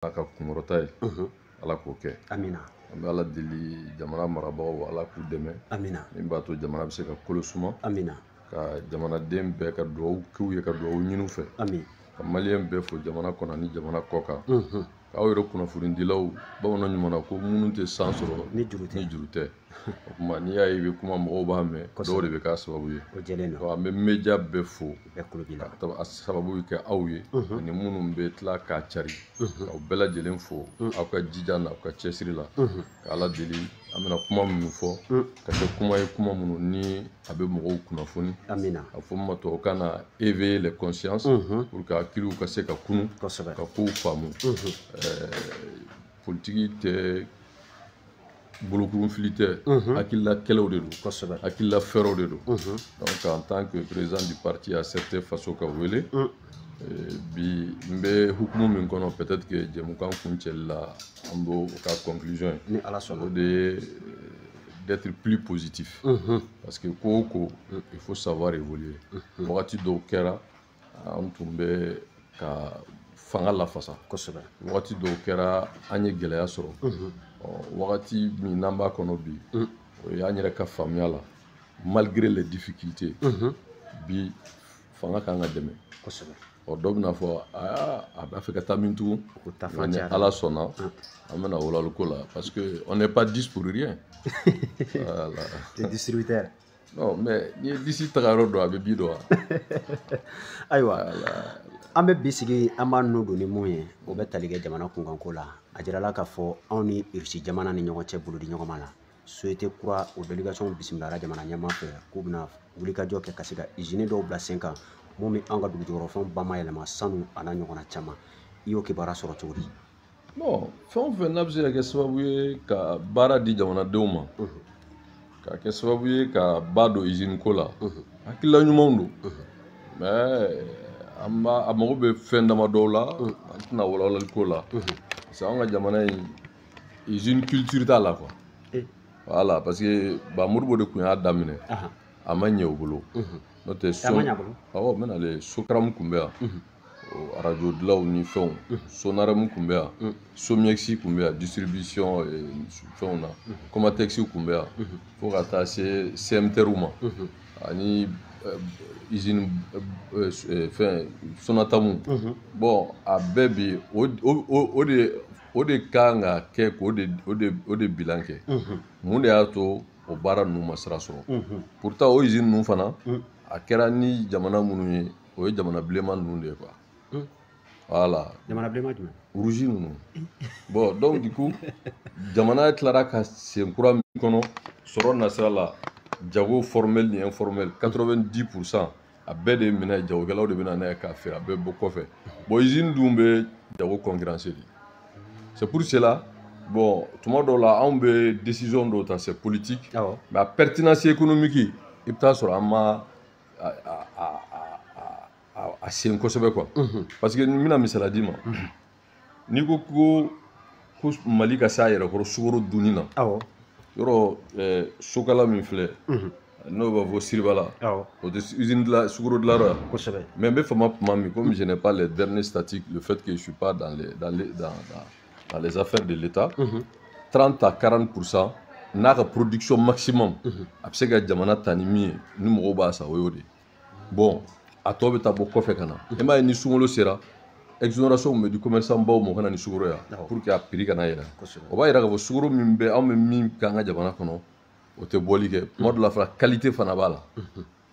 ka kunkɔrɔta ye ala k'o kɛ amina an bɛ ala deli jamana marabagaw ala k'u dɛmɛ amina min b'a to jamana bɛ se ka kolo suma amina ka jamanaden bɛɛ ka dugawu k'u ye ka dugawu ɲini u fɛ amin ka maliyɛn bɛɛ fo jamana kɔnɔ ani jamana kɔ kan k'aw yɛrɛ kunnafonidilaw bamananw ɲuman ko minnu tɛ san sɔrɔ ni juru tɛ o kuma n'i y'a ye i bɛ kuma mɔgɔw b'a mɛn dɔw de bɛ k'a sababu ye an bɛ media bɛɛ fo a sababu kɛ aw ye ani minnu bɛ tila k'a cari k'aw bɛɛ lajɛlen fo aw ka jija n'aw ka cɛsiri la ka ala deli an bɛna kuma minnu fɔ ka kɛ kuma ye kuma minnu ni a bɛ mɔgɔw kunnafoni a fɔ min ma tubabukan na éveiller les consciences pour que hakiliw ka se ka kunu ka kow faamu politiki tɛ bolokurun fili tɛ hakilila kɛlɛw de don hakilila fɛɛrɛw de don donc en tant que président du parti a certaines façons ka wele bi n bɛ hukumu min kɔnɔ peut-être que jɛmukan kuncɛli la an b'o ka conclusion ye o de ye d'être plus positif parce que ko o ko il faut savoir évoluer wagati dɔw kɛra an tun bɛ ka fanga lafasa wagati dɔw kɛra an ye gɛlɛya sɔrɔ wagati min n'an b'a kɔnɔ bi o y'an yɛrɛ ka faamuya la malgré les difficultés bi fanga kan ka dɛmɛ dɔw bɛna fɔ a b'a fɛ ka taa min tugun nka ni ala sɔnna an bɛna walalu ko la parce que on n'est pas 10 pour rien voilà le distributeur non mais ni ye disi taga yɔrɔ dɔn a bɛ bi dɔn wa ayiwa an bɛ bi sigi an b'a nu don ni mun ye o bɛ tali kɛ jamana kunkanko la a jirala k'a fɔ anw ni irisi jamana ni ɲɔgɔn cɛ bolodi ɲɔgɔnma la société kura o délégation bisimilara jamana ɲɛmaa fɛ k'u bɛna wulikajɔ kɛ ka se ka usine dɔw bila sen kan mun bɛ an ka dugujukɔrɔfɛnw bamayɛlɛma sanu a n'a ɲɔgɔnna caman i y'o kibaruya sɔrɔ cogo di bon fɛn o fɛn n'a bɛ se ka kɛ sababu ye ka baara di jamanadenw ma ka kɛ sababu ye ka ba don usine ko la hakilila ɲumanw don mais a mago bɛ fɛn dama dɔw la an tɛna walawalali ko la parce que an ka jamana in usine culture t'a la quoi voilà parce que ba Modibo de tun y'a daminɛ a ma ɲɛ u bolo n'o tɛ awɔ n bɛna le Sokaramu tun bɛ yan radio dilaw ni fɛnw Sonaremu tun bɛ yan Somiex tun bɛ yan distribution fɛnw na Comatex tun bɛ yan fo ka taa se CMTR ma ani usine fɛn Sonatamu bon a bɛɛ bi o de kan ka kɛ k'o de bilan kɛ mun de y'a to o baara ninnu ma sira sɔrɔ pourtant o usine ninnu fana a kɛra ni jamana minnu ye o ye jamana bilenman ninnu de ye quoi voilà jamana bilenman jumɛn rouge ninnu bon donc du coup jamana tilara ka sen kura min kɔnɔ sɔrɔ nasira la jago formel ni informel 90% a bɛɛ de minɛ jagokɛlaw de bɛna n'a ye k'a feere a bɛɛ bɔ kɔfɛ bon usine dun bɛ jago concurrence de c'est pour cela bon tuma dɔw la anw bɛ décision dɔw ta c'est politique mais a pertinence économique i bɛ taa sɔrɔ an ma a sen kosɛbɛ quoi parce que n bɛna misaliya d'i ma n'i ko Mali ka se a yɛrɛ kɔrɔ sukaro dunni na yɔrɔ sokala min filɛ n'o b'a fɔ Siribala o tɛ usine sukaro dilanyɔrɔ ye mais n bɛ fama tuma min comme je n'ai pas les derniers statistiques le fait que je suis pas dans les affaires de l'État 30 à 40% n'a ka production maximum a bɛ se ka jamana ta ni min ye ni mɔgɔw b'a san o y'o de ye bon a tɔ bɛ taa bɔ kɔfɛ ka na e m'a ye ni sunkalo sera exonération bɛ di commerçant baw ma o ka na ni sukaro ye pour que a prix kana yɛlɛ o b'a jira k'a fɔ sukaro min bɛ anw bɛ min k'an ka jamana kɔnɔ o tɛ bɔli kɛ tuma dɔ la fana qualité fana b'a la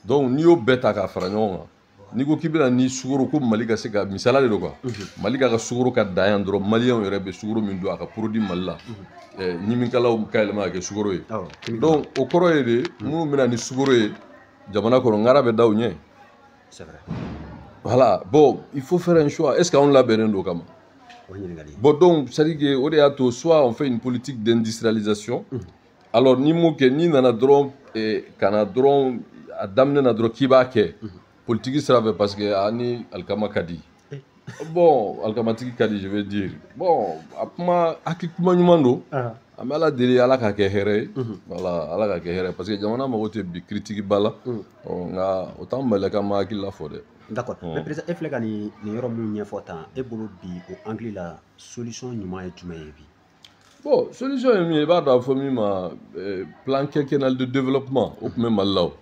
donc n'i y'o bɛɛ ta k'a fara ɲɔgɔn kan n'i ko k'i bɛna ni sukaro ko Mali ka se ka misala de don quoi Mali ka sukaro ka dan yan dɔrɔn maliyɛnw yɛrɛ bɛ sukaro min don a ka produit Mali la ɲimikalaw ka yɛlɛma ka kɛ sukaro ye donc o kɔrɔ ye de minnu bɛna ni sukaro ye jamana kɔnɔ ngara bɛ da u ɲɛ voilà bon il faut faire un choix est-ce qu'on labɛnnen don o kama bon donc c'est à dire que o de y'a to soit on fait une politique d'industrialisation alors ni m'o kɛ n'i nana dɔrɔn ka na dɔrɔn a daminɛ na dɔrɔn k'i b'a kɛ politique sira fɛ parce que a ni alikama ka di Bon, Alkamatiki Kadi, je vais dire. Bon, Akikuma Numando, Amala Deli Alaka Kehere, voilà, Alaka Kehere, parce que Jamana Magote bi critique Bala, on a autant Malakama qui l'a fait. D'accord. Mais président, est-ce que ni yɔrɔ mun ɲɛfɔ tan e bolo bi o anglais la solution ɲuman ye jumɛn ye bi? Bon, solution est mieux, bah dans ma plan quinquennal de développement, ou même Malaw.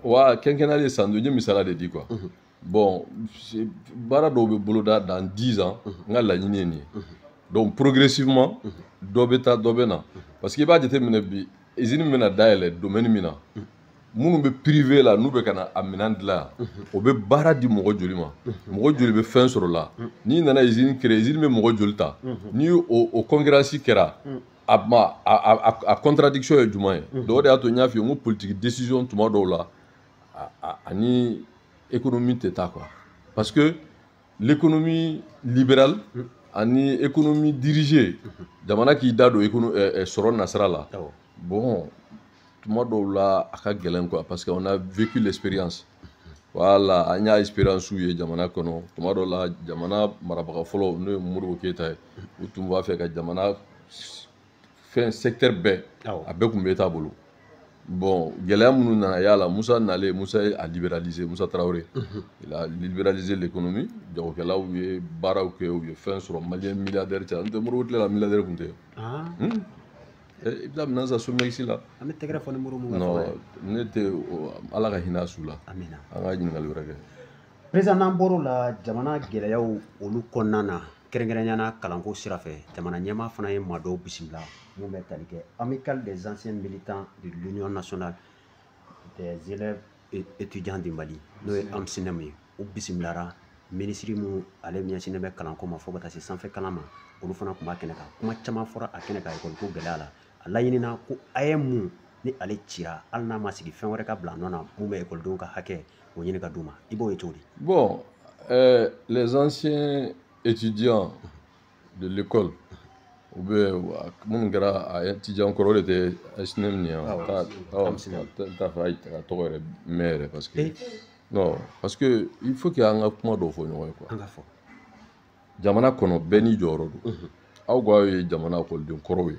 Ouais, quinquennal et sans deux, misala de dit quoi. Bon, bara do be boloda dans 10 ans, nga la ñini ni. Donc progressivement, dobeta dobena parce que ba déterminer bi izini mena daele domaine mina. Munu be privé la nu be kana aminan la o be bara di mogo joli ma mogo joli be fin soro la ni nana izini créer izini be mogo joli ta ni o concurrence kera a contradiction e juma do de ato nya fi ngo politique décision tuma do la ani économie teta quoi parce que l'économie libérale ani économie dirigée jamana ki dado économie soro nasra la bon tuma dɔw la a ka gɛlɛn quoi parce que on a vécu l'expérience voilà an y'a expérience ye jamana kɔnɔ tuma dɔw la jamana marabaga fɔlɔ n'o ye Modibo Keyita ye u tun b'a fɛ ka jamana fɛn secteur bɛɛ a bɛɛ tun bɛ taa bolo bon gɛlɛya minnu nana y'a la Musa nalen Musa a libéralisé Musa Traoré il a libéralisé l'économie jagokɛlaw ye baaraw kɛ u ye fɛn sɔrɔ malien milliardaire cɛ n tɛ Modibo tile la milliardaire tun tɛ i bɛ taa minɛn san Somexi la. An bɛ tɛgɛrɛ fɔ ni Modibo mun non ne tɛ Ala ka hinɛ su la. Amina. An ka ɲininkali wɛrɛ kɛ. Président n'an bɔr'o la jamana gɛlɛyaw olu kɔnɔna na kɛrɛnkɛrɛnnenya kalanko sira fɛ jamana ɲɛmaa fana ye maa dɔw bisimila mun bɛ tali kɛ amicale des anciens militants de l'Union nationale des élèves et étudiants du Mali n'o ye AMSINEM ye u bisimilara minisiri mun ale ɲɛsinnen bɛ kalanko ma fo ka taa se sanfɛ kalan ma olu fana tun b'a kɛnɛ kan kuma caman fɔra a kɛnɛ kan école ko gɛlɛya la a laɲinina ko a ye mun ni ale cira hali n'a ma sigi fɛn wɛrɛ ka bila nɔ na mun bɛ écoledenw ka hakɛ o ɲini ka d'u ma i b'o ye cogo di? Bon, les anciens étudiants de l'école ou bien minnu kɛra étudiant kɔrɔ o de tɛ AMSINEM ni yan t'a fɛ a tɔgɔ yɛrɛ mɛn yɛrɛ parce que non parce que il faut que an ka kuma dɔw fɔ ɲɔgɔn ye quoi. An ka fɔ. Jamana kɔnɔ bɛɛ n'i jɔyɔrɔ don aw ko aw ye jamana ekɔliden kɔrɔw ye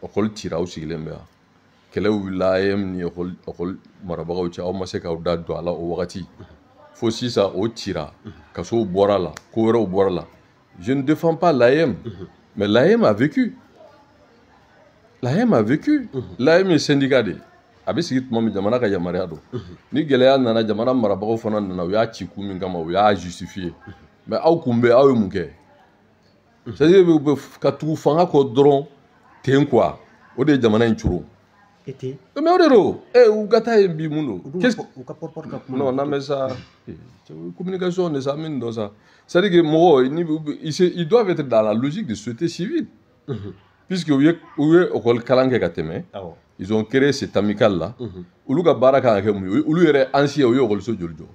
ekɔli cira aw sigilen bɛ yan kɛlɛ wulila AM ni ekɔli marabagaw cɛ aw ma se k'aw da don a la o wagati fo sisan o cira kasow bɔra la ko wɛrɛw bɔra la je ne défends pas l'AM mais l'AM a vécu l'AM ye syndicat de a bɛ sigi tuma min jamana ka yamaruya don ni gɛlɛya nana jamana marabagaw fana nana u y'a ci kun min kama u y'a justifier mais aw kun bɛ aw ye mun kɛ c'est-à-dire ka tugu fanga kɔ dɔrɔn ten quoi o de ye jamana in curo mais o de don u ka taa yen bi mun don non n'an bɛ sa communication de sa an bɛ nin dɔn sa c'est-à-dire que mɔgɔ ils doivent être dans la logique de société civile puisque u ye école kalan kɛ ka tɛmɛ ils ont créé cette amicale là olu ka baara kan ka kɛ mun ye olu yɛrɛ ancien u ye école joli jɔ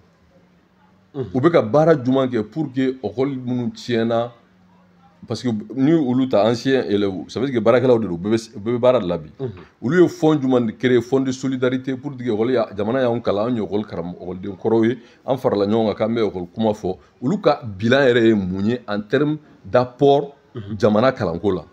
u bɛ ka baara jumɛn kɛ pour que école minnu tiɲɛna parce que ni olu ta ancien élèves ça veut dire que baarakɛlaw de don u bɛɛ bɛ baara de la bi olu ye fond jumɛn de créer fond de solidarité pour que jamana y'anw kalan an ye école kɔrɔw ye an farala ɲɔgɔn kan k'an bɛ école kuma fɔ olu ka bilan yɛrɛ ye mun ye en terme d'apport jamana kalanko la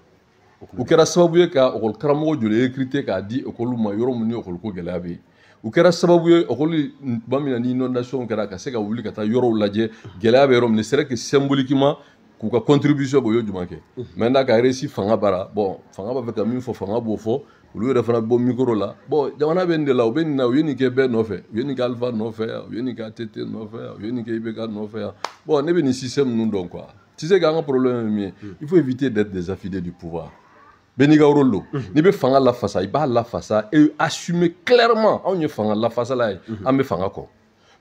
u kɛra sababu ye ka école karamɔgɔ joli recruter k'a di école ma yɔrɔ min ni école ko gɛlɛya bɛ yen u kɛra sababu ye école tuma min na ni inondation kɛra ka se ka wuli ka taa yɔrɔw lajɛ gɛlɛya bɛ yɔrɔ min ne serait que symboliquement k'u ka contribution b'o ye jumɛn kɛ maintenant ka réussi fanga bara bon fanga b'a fɛ ka min fɔ fanga b'o fɔ olu yɛrɛ fana bɔ micro la bon jamana bɛ nin de la u bɛ nin na u ye nin kɛ bɛɛ nɔfɛ u ye nin kɛ Alpha nɔfɛ yan u ye nin kɛ ATT nɔfɛ yan u ye nin kɛ IBK nɔfɛ yan bon ne bɛ nin système ninnu dɔn quoi tu sais qu'an ka problème ye min ye il faut éviter d'être des affidés du pouvoir bɛɛ n'i ka rôle don n'i bɛ fanga lafasa i b'a lafasa et assumer clairement anw ye fanga lafasala ye an bɛ fanga kɔ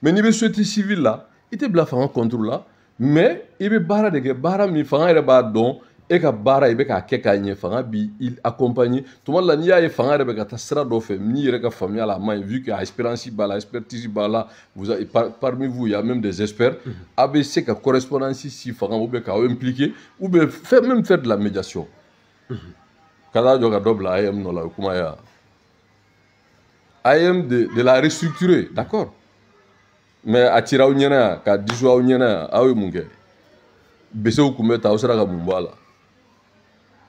mais n'i bɛ société civile la i tɛ bila fanga contrôle la mais i bɛ baara de kɛ baara min fanga yɛrɛ b'a dɔn e ka baara i bɛ k'a kɛ k'a ɲɛ fanga b'i accompagner tuma dɔ la n'i y'a ye fanga yɛrɛ bɛ ka taa sira dɔ fɛ n'i yɛrɛ ka faamuya la a man ɲi vu que expérience b'a la expertise b'a la parmi vous il y a même des experts a bɛ se ka correspondance si fanga ou bien k'aw impliquer ou bien même faire de la médiation ka taa jɔ ka dɔ bila AM nɔ la o kuma ye AM de la restructurer d'accord mais a cira aw ɲɛna yan k'a disu aw ɲɛna yan aw ye mun kɛ besew kun bɛ ta aw sera ka mun bɔ a la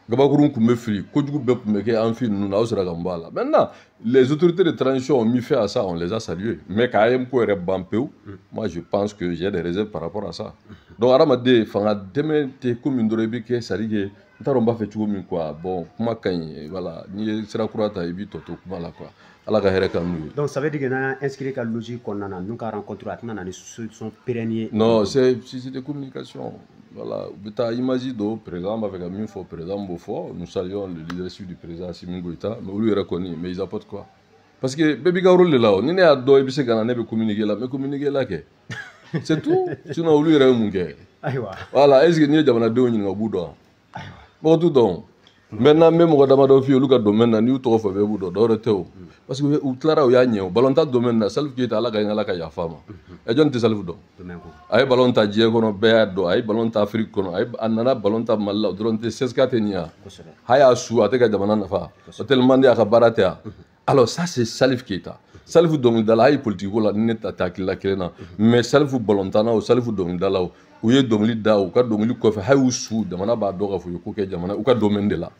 gabakurun kun bɛ fili kojugu bɛɛ kun bɛ kɛ an fi ninnu na aw sera ka mun bɔ a la maintenant les autorités de transition ont mis fait à ça on les a salués mais k'a ye ko yɛrɛ ban pewu moi je pense que j'ai des réserves par rapport à ça donc hadamaden fanga dɛmɛ tɛ ko min dɔrɔn i bɛ kɛ c'est à dire que n t'a dɔn n b'a fɛ cogo min quoi bon kuma ka ɲi voilà n'i ye sira kura ta i b'i tɔ to kuma la quoi ala ka hɛrɛ ka n'u ye. Donc ça veut dire que n'an y'a inscrit ka logique kɔnɔna na n'u ka rencontre a tɛna na ni solution pérenne ye. Non c'est de communication voilà u bɛ taa image dɔ président b'a fɛ ka min fɔ président b'o fɔ nous saluons le leadership du président Assimi Goïta mais olu yɛrɛ kɔni mais ils apportent quoi parce que bɛɛ b'i ka rôle de la o ni ne y'a dɔn i bɛ se ka na ne bɛ communiquer la mais communiquer la kɛ c'est tout sinon olu yɛrɛ ye mun kɛ. Ayiwa voilà est ce que n'i ye jamanadenw ɲininka u b'u dɔn mɔgɔ t'u dɔn maintenant n bɛ mɔgɔ damadɔ f'i ye olu ka domaine na n'i y'u tɔgɔ fɔ bɛɛ b'u dɔn dɔwɛrɛ tɛ o parce que u tilara u y'a ɲɛ o ballon ta domaine na Salif Keita ala ka ɲi ala ka yafa a ma jɔn tɛ Salif dɔn a ye ballon ta diɲɛ kɔnɔ bɛɛ y'a dɔn a ye ballon ta Afrique kɔnɔ a nana ballon ta Mali la o dɔrɔn tɛ CSKA tɛ nin yan a y'a su a tɛ ka jamana nafa o tellement de a ka baara tɛ yan alors ça c'est Salif Keita Salif dɔnkilidala a ye politique ko la ni ne ta tɛ hakilila kelen na mais Salif ballon tanna o Salif dɔnkilidala o u ye dɔnkili da u ka dɔnkili kɔfɛ hali u su jamana b'a dɔn k'a fɔ u ye ko kɛ jamana u ka domaine de la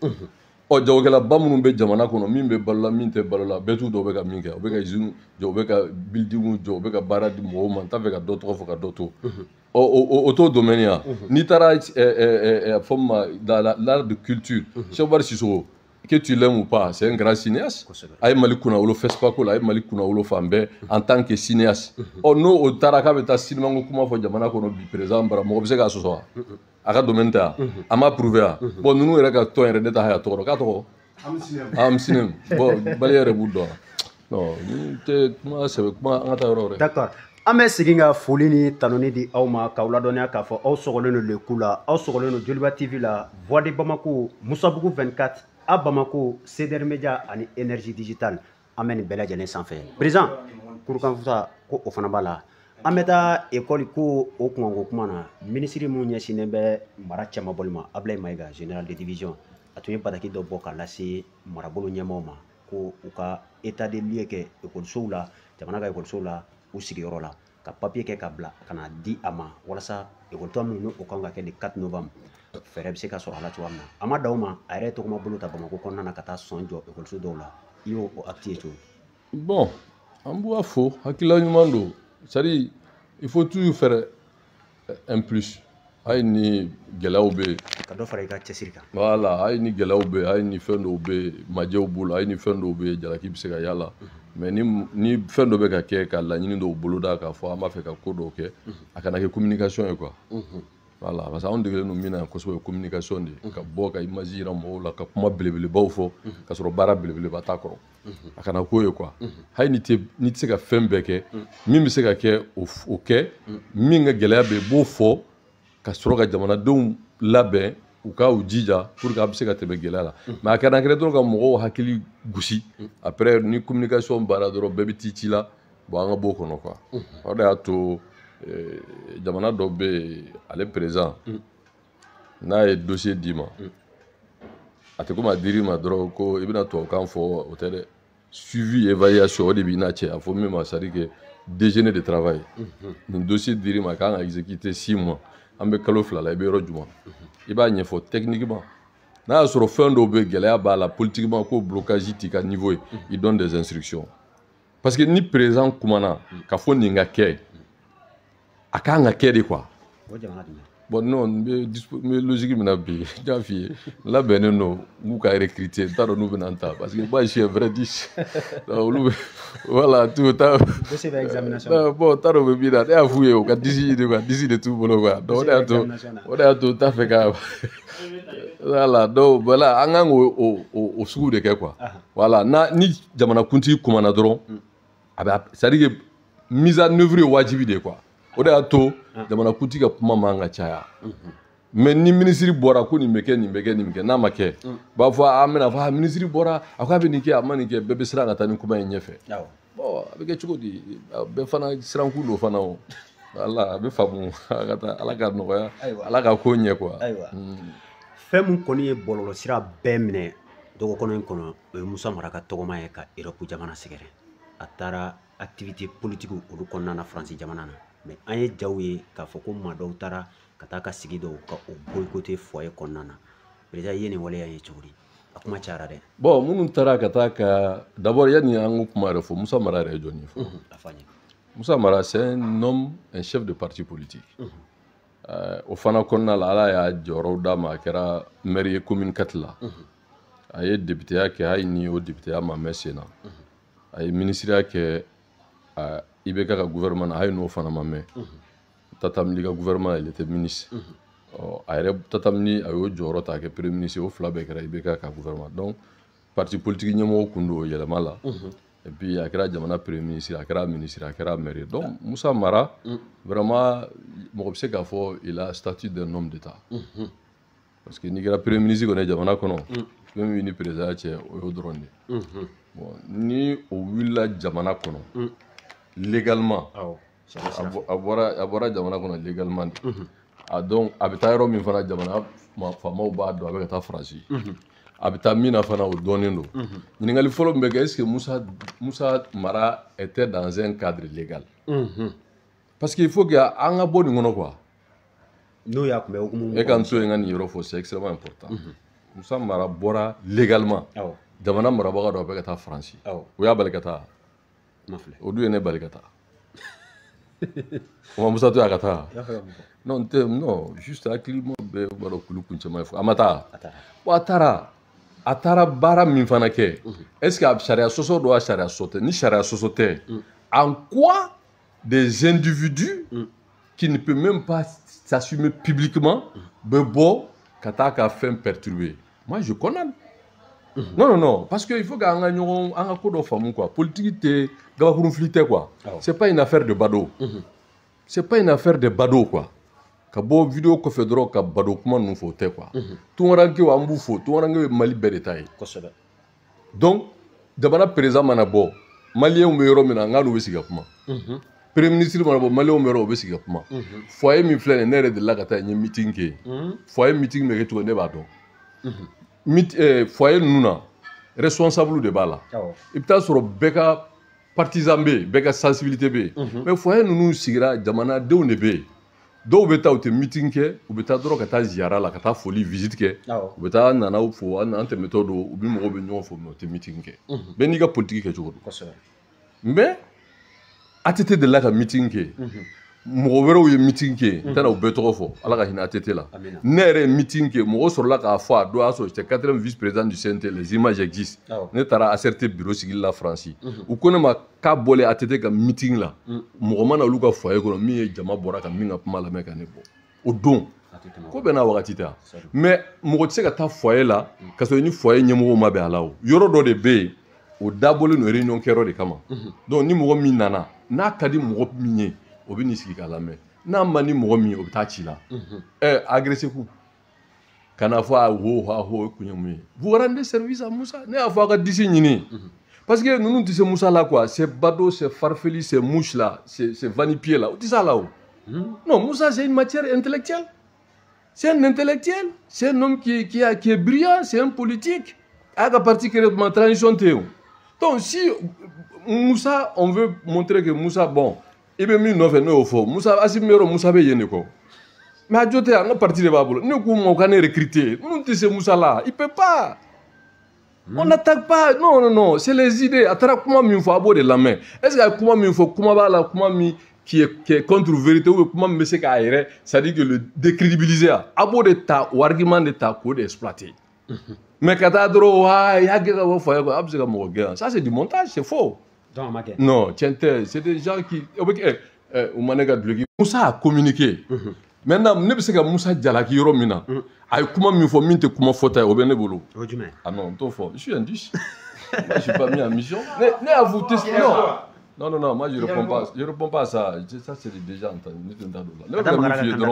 ɔ jagokɛlaba minnu bɛ jamana kɔnɔ min bɛ balo la min tɛ balo la bɛɛ t'u dɔn u bɛ ka min kɛ u bɛ ka usine jɔ u bɛ ka building jɔ u bɛ ka baara di mɔgɔw ma n t'a fɛ ka dɔ tɔgɔ fɔ ka dɔ to o t'o domaine ya n'i taara fɔ min ma l'art de culture Cheikh Umar Sissoco que tu l'aimes ou pas c'est un grand cinéaste a ye Mali kunnawolo FESPA ko la a ye Mali kunnawolo fan bɛɛ en tant que cinéaste ɔ n'o o taara k'a bɛ taa cinéma ko kuma fɔ jamana kɔnɔ bi président bara mɔgɔ bɛ se k'a sɔsɔ wa a ka domaine tɛ yan a ma prouvé ya bon ninnu yɛrɛ ka tɔn yɛrɛ ne ta haya tɔgɔ dɔn k'a tɔgɔ Amsinem bon Malien yɛrɛ b'u dɔn non ni tɛ kuma sɛbɛ kuma an ka taa yɔrɔ wɛrɛ. D'accord an bɛ segin ka foli ni tanuni di aw ma k'aw ladɔnniya k'a fɔ aw sɔgɔlen don le coup la aw sɔgɔlen don Joliba TV la Voix de Bamako Musabugu 24 a Bamako CDR Media ani Énergie Digitale an bɛ nin bɛɛ lajɛlen sanfɛ président Kurukanfuga ko o fana b'a la an bɛ taa école ko o kunkanko kuma na ministre mun ɲɛsinnen bɛ mara cɛma bɔli ma Ablaye Mayiga général de division a tun ye bataki dɔ bɔ k'a lase marabolo ɲɛmaaw ma ko u ka état des lieux kɛ écolisow la jamana ka écolisow la u sigiyɔrɔ la ka papier kɛ ka bila ka na di a ma walasa écolitɔ minnu n'o kan ka kɛ le 4 novembre fɛɛrɛ bɛ se ka sɔrɔ a la cogoya min na a ma da o ma a yɛrɛ ye tɔgɔma bolo ta Bamako kɔnɔna na ka taa sɔn jɔ écoliso dɔw la i y'o acte ye cogo bon an b'a fɔ hakilila ɲuman don c'est à dire il faut toujours faire un plus hali ni gɛlɛyaw bɛ yen ka dɔ fara i ka cɛsiri kan voilà hali ni gɛlɛyaw bɛ yen hali ni fɛn dɔw bɛ yen majɛw b'o la hali ni fɛn dɔw bɛ yen jalaki bɛ se ka y'a la mais ni fɛn dɔ bɛ ka kɛ ka laɲini dɔw boloda k'a fɔ an b'a fɛ ka ko dɔw kɛ a kana kɛ communication ye quoi voilà parce que anw degelen don min na kosɛbɛ communication de ka bɔ ka image yira mɔgɔw la ka kuma belebelebaw fɔ ka sɔrɔ baara belebeleba t'a kɔrɔ a kana k'o ye quoi hali n'i tɛ se ka fɛn bɛɛ kɛ min bɛ se ka kɛ o kɛ min ka gɛlɛya bɛ yen i b'o fɔ ka sɔrɔ ka jamanadenw labɛn u ka u jija pour que a bɛ se ka tɛmɛ gɛlɛya la mais a kana kɛ dɔrɔn ka mɔgɔw hakili gosi après ni communication banna dɔrɔn bɛɛ bɛ t'i ci la bon an ka b'o kɔnɔ quoi o de y'a to jamana dɔ bɛ yen ale président n'a ye dossier d'i ma a tɛ komi a dir'i ma dɔrɔn ko i bɛna tubabukan fɔ o tɛ dɛ suivi évaluation o de b'i n'a cɛ a fɔ min ma c'est à dire que déjeuner de travail nin dossier dir'i ma a kan ka exécuter 6 mois an bɛ kalo 2 la i bɛ yɔrɔ jumɛn i b'a ɲɛfɔ techniquement n'a y'a sɔrɔ fɛn dɔw bɛ gɛlɛya b'a la politiquement ko blocage t'i ka niveau ye i donne des instructions parce que ni président kumana ka fɔ nin ka kɛ a kan ka kɛ de quoi bon non n bɛ logique min na bi n y'a f'i ye labɛnnen don n k'u ka recruter n t'a dɔn n'u bɛna n ta parce que moi je suis un vrai 10 olu bɛ voilà tout ta bon n t'a dɔn u bɛ min na ne y'a f'u ye u ka 10 ɲini quoi 10 de t'u bolo quoi donc o de y'a to n t'a fɛ ka voilà donc voilà an kan k'o sugu de kɛ quoi voilà ni jamanakuntigi kumana dɔrɔn a bɛ c'est à dire que mise en œuvre ye wajibi de quoi o de y'a to jamanakuntigi ka kuma man ka caya mais ni ministre bɔra ko nin bɛ kɛ nin bɛ kɛ nin bɛ kɛ n'a ma kɛ b'a fɔ an bɛna fɔ ministre bɔra a ko a bɛ nin kɛ a ma nin kɛ bɛɛ bɛ siran ka taa nin kuma in ɲɛfɛ bon a bɛ kɛ cogo di bɛɛ fana sirankun don fana o ala a bɛ faamu ala ka nɔgɔya ala ka ko ɲɛ quoi fɛn min kɔni ye bɔlɔlɔsira bɛɛ minɛ dɔgɔkɔnɔ in kɔnɔ o ye Musa Mara ka tɔgɔma ye ka Europe jamana sɛgɛrɛ a taara activité politique olu kɔnɔna na France jamana na mais an ye jaw ye k'a fɔ ko maa dɔw taara ka taa ka sigi dɔw ka o boycotté foyer kɔnɔna na président ye nin waleya ye cogo di a kuma cayara dɛ. Bon minnu taara ka taa ka d'abord yanni an ko kuma yɛrɛ fɔ Musa Mara yɛrɛ ye jɔn ye fɔlɔ. A fɔ an ye. Musa Mara c'est un homme, un chef de parti politique. O fana kɔnɔna la Ala y'a jɔyɔrɔw d'a ma a kɛra maire ye commune 4 la. A ye députéya kɛ hali ni o députéya ma mɛn sen na. A ye ministériya kɛ IBK ka gouvernement na hali n'o fana ma mɛn. Tatamini ka gouvernement il était ministre. A yɛrɛ Tatamini a y'o jɔyɔrɔ ta kɛ premier ministre o fila bɛɛ kɛra IBK ka gouvernement donc parti politique ɲɛmɔgɔw kun don o yɛlɛma la. Et puis a kɛra jamana premier ministre a kɛra ministre a kɛra maire donc Musa Mara vraiment mɔgɔ bɛ se k'a fɔ il a statut d'un homme d'état parce que n'i kɛra premier ministre kɔni jamana kɔnɔ fɛn min ni président cɛ o y'o dɔrɔn de ye bon ni o wulila jamana kɔnɔ légalement a bɔra jamana kɔnɔ légalement de donc a bɛ taa yɔrɔ min fana jamana faamaw b'a dɔn a bɛ ka taa Faransi a bɛ taa min na fana o dɔnnen don ɲininkali fɔlɔ min bɛ kɛ est-ce que Musa Mara était dans un cadre légal parce que il faut que an ka bɔ nin kɔnɔ quoi n'o y'a kunbɛ hukumu e ka n to yen n ka nin yɔrɔ fɔ c'est extrêmement important Musa Mara bɔra légalement jamana marabaga dɔ a bɛ ka taa Faransi o y'a bali ka taa o dun ye ne bali ka taa o ma Musa to y'a ka taa non juste hakilima bɛɛ b'a dɔn kulu kun caman ye fɔ a ma taa bon a taara baara min fana kɛ est-ce que a sariya sɔsɔ don a sariya sɔsɔ tɛ ni sariya sɔsɔ tɛ en quoi des individus qui ne peuvent même pas s'assumer publiquement bɛ bɔ ka taa ka fɛn perturber moi je condamne non parce que il faut qu'an ka ɲɔgɔn an ka ko dɔ faamu quoi politique tɛ gabakurunfili tɛ quoi c'est pas une affaire de bado c'est pas une affaire de bado quoi ka bɔ vidéo kɔfɛ dɔrɔn ka bado kuma ninnu fɔ o tɛ quoi tunkarankew an b'u fo tunkaranke ye Mali bɛɛ de ta ye kosɛbɛ donc jamana président mana bɔ maliyɛnw bɛ yɔrɔ min na n k'a n'u bɛ sigi ka kuma premier ministre mana bɔ maliyɛnw bɛ yɔrɔ u bɛ sigi ka kuma foyer min filɛ nin ne yɛrɛ delila ka taa n ye meeting kɛ yen foyer meeting bɛ kɛ cogo ne b'a dɔn foyer ninnu na responsable de b'a la i bɛ taa sɔrɔ bɛɛ ka partisan bɛ yen bɛɛ ka sensibilité bɛ yen mais foyer ninnu sigira jamanadenw de bɛ yen dɔw bɛ taa u tɛ meeting kɛ u bɛ taa dɔrɔn ka taa ziyara la ka taa foli visite kɛ u bɛ taa nanaw fo an tɛmɛtɔ don u bɛ mɔgɔw bɛ ɲɔgɔn fo mais u tɛ meeting kɛ bɛɛ n'i ka politique kɛcogo don mais ATT delila ka meeting kɛ mɔgɔ wɛrɛw ye meeting kɛ n tɛna u bɛɛ tɔgɔ fɔ ala ka hinɛ ATT la ne yɛrɛ ye meeting kɛ mɔgɔ sɔrɔla k'a fɔ a don y'a sɔrɔ j'étais 4e vice-président du CNT les images existent ne taara ACRT bureau sigili la Faransi u ko ne ma k'a bɔlen ATT ka meeting la mɔgɔ mana olu ka foyer kɔnɔ min ye jama bɔra ka min ka kuma lamɛn ka ne bɔ o don ko bɛɛ n'a wagati tɛ mais mɔgɔ tɛ se ka taa foyer la ka sɔrɔ i ni foyer ɲɛmɔgɔw ma bɛn a la o yɔrɔ dɔ de bɛ yen o dabɔlen don réunion kɛyɔrɔ de kama donc ni mɔgɔ min nana n'a ka di mɔgɔ min ye o bɛ n'i sigi k'a lamɛn n'a man di mɔgɔ min ye o bɛ taa ci la agressé ku kana fɔ a ho kun ye mun ye vous rendez service à Musa ne y'a fɔ a ka disi ɲini parce que ninnu tɛ se Musa la quoi c'est bado c'est farfeli c'est mouche là c'est vanipier là o tɛ se a la o non Musa c'est une matière intellectuelle c'est un intellectuel c'est un homme qui est brillant c'est un politique a y'a ka parti créé ma transition tɛ yen donc si Musa on veut montrer que Musa bon i bɛ min nɔfɛ n'o y'o fɔ Musa Asimi yɔrɔ Musa bɛ yen de kɔ mais a jo tɛ an ka parti de b'a bolo ne k'u ma u ka ne recruter minnu tɛ se Musa la il peut pas on n'attaque pas non c'est les idées a taara kuma min fɔ a b'o de lamɛn est-ce que a ye kuma min fɔ kuma b'a la kuma min qui est contre vérité ou kuma min bɛ se k'a yɛrɛ c'est à dire que le décrédibiliser a b'o de ta o argument de ta k'o de exploiter mais ka taa dɔrɔn waa i y'a kɛ ka bɔ foyer kɔnɔ a bɛ se ka mɔgɔ gɛn ça c'est du montage c'est faux. Non, c'est des gens qui... Musa a communiqué. Maintenant, ne bɛ se ka Musa jalaki yɔrɔ min na a ye kuma min fɔ min tɛ kuma fɔta ye o bɛ ne bolo. Ah non, t'o fɔ. Je suis un diche. Moi, je suis pas mis en mission. Ne y'a vous tester. Non, moi je réponds pas à ça. Ça c'est déjà entendu. Ne tɛ n da don la.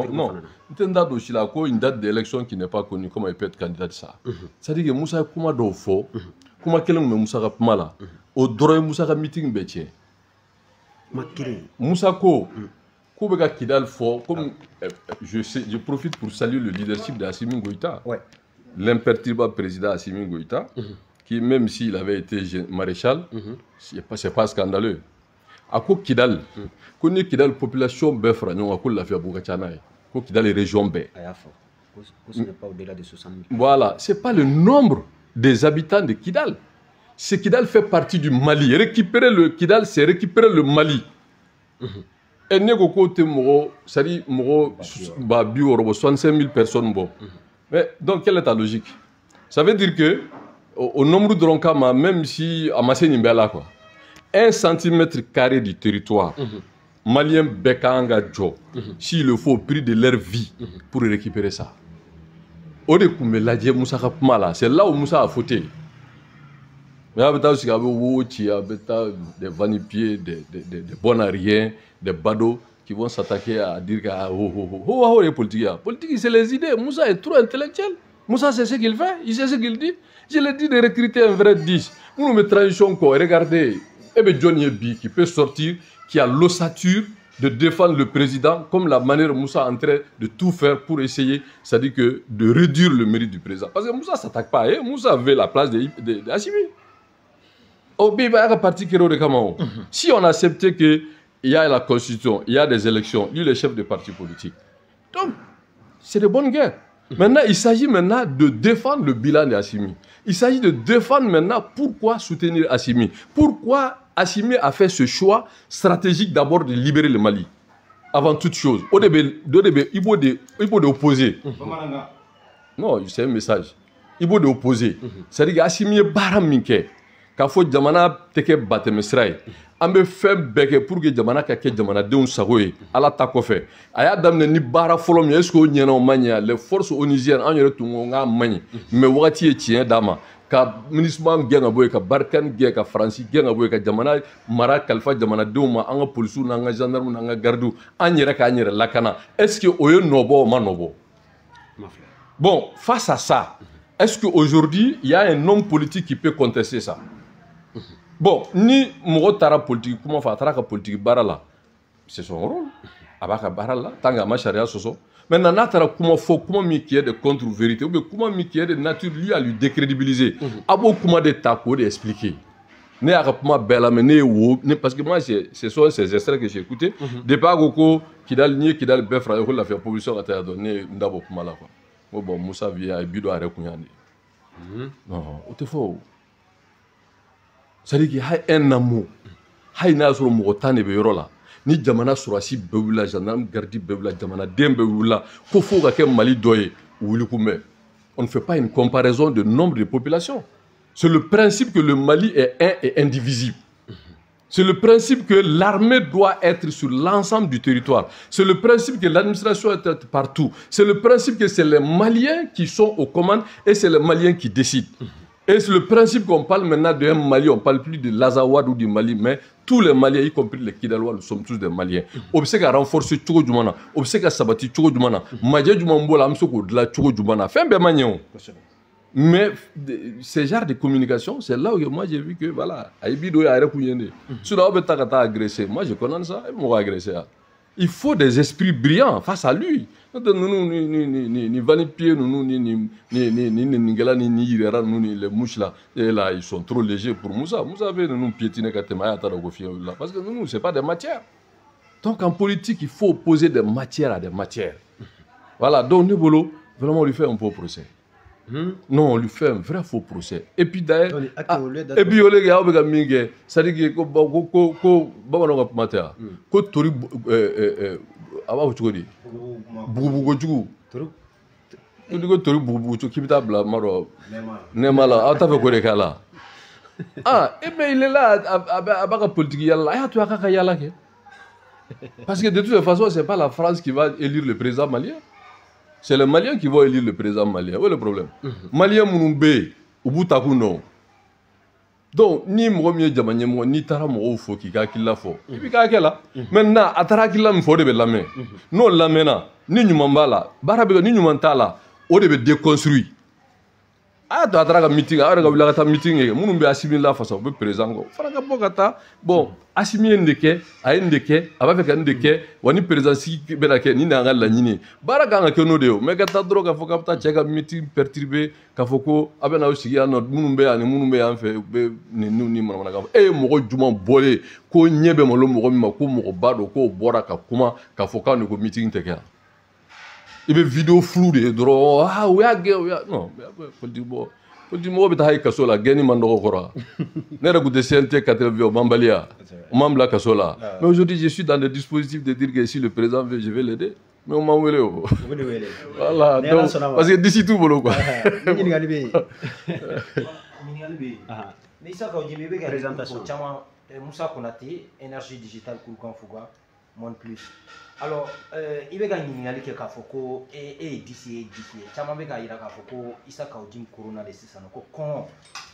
Non, n tɛ n da don si la ko une date d'élection qui n'est pas connue comment il peut être candidat de ça. C'est-à-dire que Musa ye kuma dɔw fɔ kuma kelen min bɛ Musa ka kuma la o dɔrɔn ye Musa ka meeting bɛɛ tiɲɛ. Musa ko k'u bɛ ka Kidal fɔ comme je profite pour saluer le leadership d'Assimi Goïta, l'imperturbable président Assimi Goïta, qui même s'il avait été maréchal, c'est pas scandaleux. a ko Kidal ko ni Kidal population bɛɛ fara ɲɔgɔn kan ko lafiya b'u ka ca n'a ye ko Kidal est région bɛɛ. Ce n'est pas au-delà de 60 000. Voilà, c'est pas le nombre des habitants de Kidal. Ce Kidal fait partie du Mali. Récupérer le Kidal, c'est récupérer le Mali. Et ne ko ko te mɔgɔ, c'est-à-dire mɔgɔ 65 000 personnes bon. Mais donc quelle est ta logique? Ça veut dire que au nombre de Ronkama, même si à Massé Nimbela quoi, 1 cm² du territoire, Maliens Bekanga Djo, s'il le faut au prix de leur vie pour récupérer ça. C'est là où Moussa a fauté. Mais il y a des vanipiers, des bonariens, des badauds qui vont s'attaquer à dire que les politiques. Politique, c'est les idées. Moussa est trop intellectuel. Moussa, c'est ce qu'il fait. Il sait ce qu'il dit. Je l'ai dit de recruter un vrai 10. Nous mettons transition quoi. Regardez, Johnny Ebi qui peut sortir, qui a l'ossature de défendre le président, comme la manière Moussa est en train de tout faire pour essayer, c'est-à-dire que de réduire le mérite du président. Parce que Moussa ne s'attaque pas. Moussa avait la place d'Assimi. Si on acceptait qu'il y a la constitution, il y a des élections, lui, le chef de parti politique. Donc, c'est de bonne guerre. Maintenant, il s'agit maintenant de défendre le bilan d'Assimi. Il s'agit de défendre maintenant pourquoi soutenir Assimi. Pourquoi Assimi a fait ce choix stratégique d'abord de libérer le Mali. Avant toute chose. Il faut opposer. Non, c'est un message. Il faut opposer. C'est-à-dire qu'Assimi est baraminké. Quand faut jamana teke batemesrai. Ambe fait beke pour que jamana kake jamana deun sagoye. Ala takofe. Aya damne ni bara folom yesko nyena o manya. Les forces onisiennes en yere tungo nga manya. Mais wati e tien dama. Ka ministre genga boy ka barkan genga ka franci genga boy ka jamana mara kalfa jamana deuma anga police na nga gendarme na nga gardu anyere ka anyere lakana. Est-ce que oyo nobo o manobo? Bon, face à ça, est-ce qu'aujourd'hui il y a un homme politique qui peut contester ça? Bon, ni Mouotara politique, comment faire la politique barala? C'est son rôle. Abaka barala, tanga ma charia soso. Maintenant, natara comment faut comment mikier de contre-vérité ou bien comment mikier de nature liée à lui décrédibiliser. Abo comment de tako de expliquer. Ne arapma bella mené ou parce que moi ce sont ces extraits que j'ai écoutés. Départ goko kidal ni kidal befra ko la faire position à ta donner ndabo kuma la quoi. Bon Moussa via bido are kunyande. Non, o te faut. C'est-à-dire qu'il y a un amour. Il y a un amour qui est là. Ni jamana surasi bewula gendarme gardi bewula jamana dem bewula ko fo ka ke Mali doye wuli kume. On ne fait pas une comparaison de nombre de populations. C'est le principe que le Mali est un et indivisible. C'est le principe que l'armée doit être sur l'ensemble du territoire. C'est le principe que l'administration doit être partout. C'est le principe que c'est les Maliens qui sont aux commandes et c'est les Maliens qui décident. Et c'est le principe qu'on parle maintenant d'un Mali, on ne parle plus de l'Azawad ou du Mali, mais tous les Maliens, y compris les Kidalois, nous sommes tous des Maliens. On sait qu'à renforcer Tchogo Djoumana, on sait qu'à sabati Tchogo Djoumana, Madja Djoumambola, Amsoko de la Tchogo Djoumana, fait un peu magnon. Mais ce genre de communication, c'est là où moi j'ai vu que voilà, Aïbido est arrêté pour y aller. Si là on peut agresser, moi je connais ça, il m'a agressé. Il faut des esprits brillants face à lui. Ni vanipier, ni les mouches là, et là, ils sont trop légers pour Moussa. Moussa veut nous piétiner parce que nous, ce n'est pas des matières. Donc en politique, il faut opposer des matières à des matières. Voilà, donc Nebolo, vraiment, on lui fait un faux procès. Non, on lui fait un vrai faux procès. Et puis d'ailleurs, et puis les gars, c'est-à-dire que Tori aba uchukodi bubu chuku Tori Tori bubu chuku kibita bla maro nemala ata fe kore kala et ben il est là abaka politique yalla ya tu akaka yalla ke parce que de toute façon c'est pas la France qui va élire le président malien, c'est les Maliens qui vont élire le président malien. Où est le problème? Malien munumbe ubutaku non. Donc, ni mwomye jamanye mwa ni tara mwa fo ki ka kila fo. Ibi ka kela. Maintenant, atara kila mfo de be lame. Non lamena, ni nyumambala, barabe ni nyumantala, o de be déconstruit. a to a taara ka meeting a yɛrɛ ka wuli ka taa meeting kɛ minnu bɛ Assimi la fasa u bɛ président kɔ fana ka bɔ ka taa bon Assimi ye nin de kɛ a ye nin de kɛ a b'a fɛ ka nin de kɛ wa ni président sigi bɛna kɛ nin de y'an ka laɲini ye baara kan ka kɛ n'o de ye o mais ka taa dɔrɔn k'a fɔ k'a bɛ taa cɛ ka meeting perturber k'a fɔ ko a bɛ n'aw sigi yan nɔ minnu bɛ yan ni minnu bɛ yan fɛ u bɛ nin ni manamana k'a fɔ e ye mɔgɔ jumɛn bɔlen ko ɲɛ bɛ malo mɔgɔ min ma ko mɔgɔba don k'o bɔra ka kuma k'a fɔ k'anw de ko meeting tɛ kɛ yan i bɛ vidéo flou de ye dɔrɔn ah u y'a gɛn u y'a non politique bɔ politique mɔgɔ bɛ taa i kaso la gɛnni man dɔgɔ kɔrɔ ne yɛrɛ kun tɛ CNT 80 o man baliya o man bila kaso la mais aujourd'hui je suis dans des dispositifs de dire que si le président veut je vais l'aider mais on m'en wele o voilà donc parce que d'ici tout bolo quoi ɲininkali bɛ yen ɲininkali bɛ yen mais Isaka Ojime i bɛ ka présentation caman Musa Konate énergie digitale Kurukan Fuga Monde Plus alors i bɛ ka ɲininkali kɛ k'a fɔ ko e ye disi ye caman bɛ k'a jira k'a fɔ ko Isaka Ojime corona de sisan ko kɔngɔ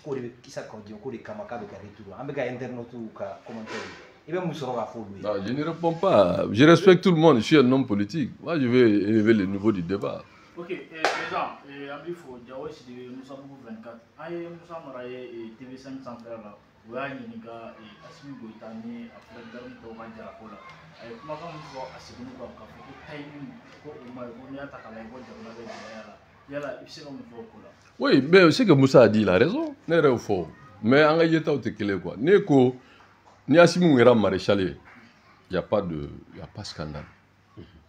k'o de bɛ Isaka Ojime k'o de kama k'a bɛ ka retour an bɛ ka internautes ka commentaire i bɛ mun sɔrɔ k'a fɔ olu ye. Non, je ne réponds pas. Je respecte tout le monde. Je suis un homme politique. Moi, je vais élever le niveau du débat. Ok, président, an b'i fo Diao Sidibé Musa Bugu 24 an ye Musa Mara ye TV5 sanfɛla la o y'a ɲininka Assimi Goïta ni a frère Darmu tɔw ka jarako la a ye kumakan min fɔ a seginna kan k'a fɔ ko timing ko o ma ye ko n'i y'a ta k'a lajɛ ko jamana bɛ gɛlɛya la yala i bɛ se ka mun fɔ o ko la. Oui, mais ce que Moussa a dit, il a raison. Ne yɛrɛ y'o fɔ mais an ka yetaw tɛ kelen quoi. Ne ko ni Assimi kɛra maréchal ye il y a pas scandale.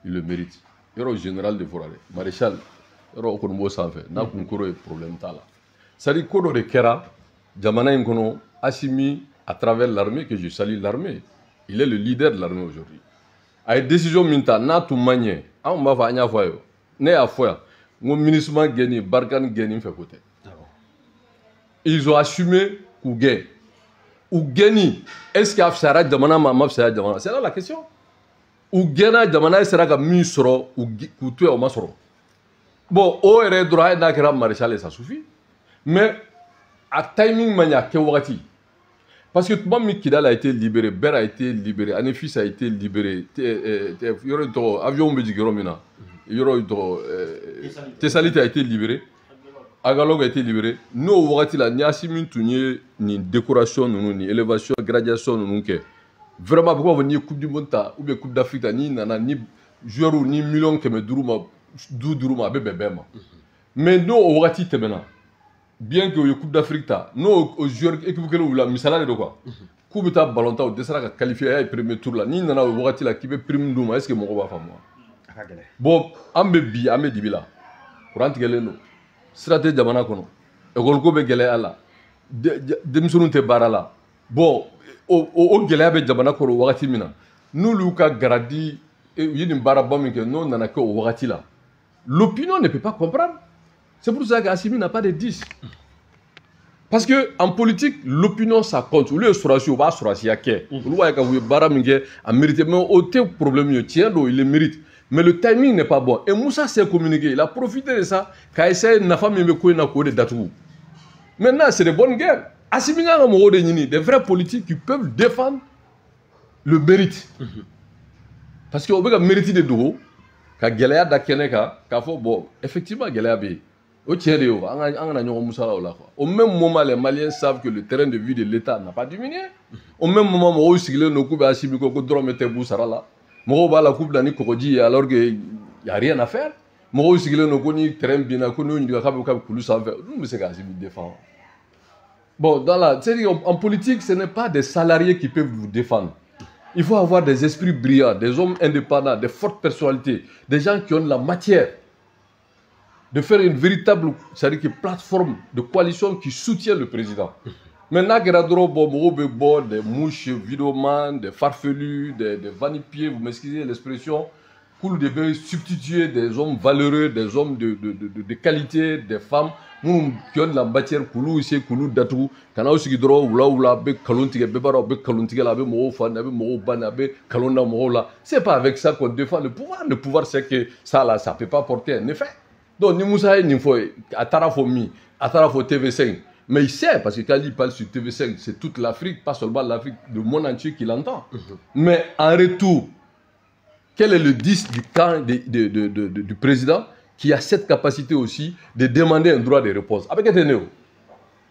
Il le mérite. Yɔrɔ général de forêt maréchal yɔrɔ o kɔni b'o sanfɛ n'a kun kɔrɔ ye problème t'a la c'est à dire ko dɔ de kɛra jamana in kɔnɔ Assimi à travers l'armée que je salue l'armée il est le leader de l'armée aujourd'hui a ye décision min ta n'a tun ma ɲɛ anw b'a fɔ an y'a fɔ a ye ne y'a fɔ yan n ko MINUSMA gɛnni Barkhane gɛnni fɛ ko tɛ ils ont assumé k'u gɛn u gɛnni est-ce que a fisayara jamana ma a ma fisaya jamana c'est là la question u gɛnna jamana ye sera ka min sɔrɔ k'u to yen o ma sɔrɔ bon o yɛrɛ dɔrɔn hali n'a kɛra maréchal ye ça suffit mais a timing ma ɲɛ a kɛ wagati parce que tuma min Kidal a été libéré Ber a été libéré Anefis a été libéré yɔrɔ in tɔgɔ avion bɛ jigin yɔrɔ min na yɔrɔ in tɔgɔ Tesalit a été libéré Agalog a été libéré n'o wagati la ni Assimi tun ye nin décoration ninnu ni élévation graduation ninnu kɛ vraiment bɛ fɔ n'i ye coupe du monde ta ou bien coupe d'Afrique ta n'i nana ni joueur ni million 500 ma 50 ma a bɛ bɛn bɛɛ ma mais n'o o wagati tɛmɛna bien que o ye coupe d'Afrique ta n'o o joueur équipe kelen wulila misaliya de don quoi k'u bɛ taa ballon ta o dɛsɛra ka qualifier a y'a ye premier tour la n'i nana o wagati la k'i bɛ prime d'u ma est ce que mɔgɔw b'a faamu wa bon an bɛ bi an bɛ dibi la kuran tigɛlen don sira tɛ jamana kɔnɔ école ko bɛ gɛlɛya la denmisɛnninw tɛ baara la bon o gɛlɛya bɛ jamana kɔrɔ wagati min na n'olu ka garadi u ye nin baaraba min kɛ n'o nana kɛ o wagati la l'opinion ne peut pas comprendre c'est pour ça que Assimi n'a pas de 10 parce que en politique l'opinion ça compte olu ye sɔrɔsi u b'a sɔrɔsiya kɛ olu b'a ye ka u ye baara min kɛ a mérité mais o tɛ problème ye tiɲɛ don il le mérite mais le timing n'est pas bon et Moussa s'est communiqué il a profité de ça k'a essayé nafa min bɛ ko in na k'o de datugu maintenant c'est de bonnes guerres Assimi ka mɔgɔw de ɲini des vrais politiques qui peuvent défendre le mérite parce que o bɛ ka mérite de dogo ka gɛlɛya da kɛnɛ kan k'a fɔ bon effectivement gɛlɛya bɛ yen o tiɲɛ de ye o an kana ɲɔgɔn musala o la quoi au même moment les Maliens savent que le terrain de vie de l'État n'a pas diminué au même moment mɔgɔw sigilen don k'u bɛ Assimi ko dɔrɔmɛ tɛ b'u sara la mɔgɔw b'a la k'u bɛ na ni kɔgɔji ye alors que y a rien à faire mɔgɔw sigilen don ko ni terrain binna ko n'o ɲininka k'a bɛ kulu sanfɛ olu bɛ se ka Assimi défendre bon c'est-à-dire en politique ce n'est pas des salariés qui peuvent vous défendre. Il faut avoir des esprits brillants, des hommes indépendants, des fortes personnalités, des gens qui ont la matière de faire une véritable, c'est-à-dire plateforme de coalition qui soutient le président. Maintenant, des mouches, vidéomans, des farfelus, des vanipiers, vous m'excusez l'expression, vous devez substituer des hommes valeureux, des hommes de qualité, des femmes qui ont la matière, koulou ici, koulou datou, kana aussi qui droit ou be kalontige, bebaro, be kalontige, la be mo fan, be mo ban, be kalonda mo la. C'est pas avec ça qu'on défend le pouvoir. Le pouvoir, c'est que ça là, ça peut pas porter un effet. Donc, ni Moussa ni faut, à Tarafomi, à Tarafo TV5. Mais il sait, parce que quand il parle sur TV5, c'est toute l'Afrique, pas seulement l'Afrique, le monde entier qui l'entend. Mais en retour, quel est le 10 du camp du président? qui a cette capacité aussi de demander un droit de réponse. Avec Eteneo,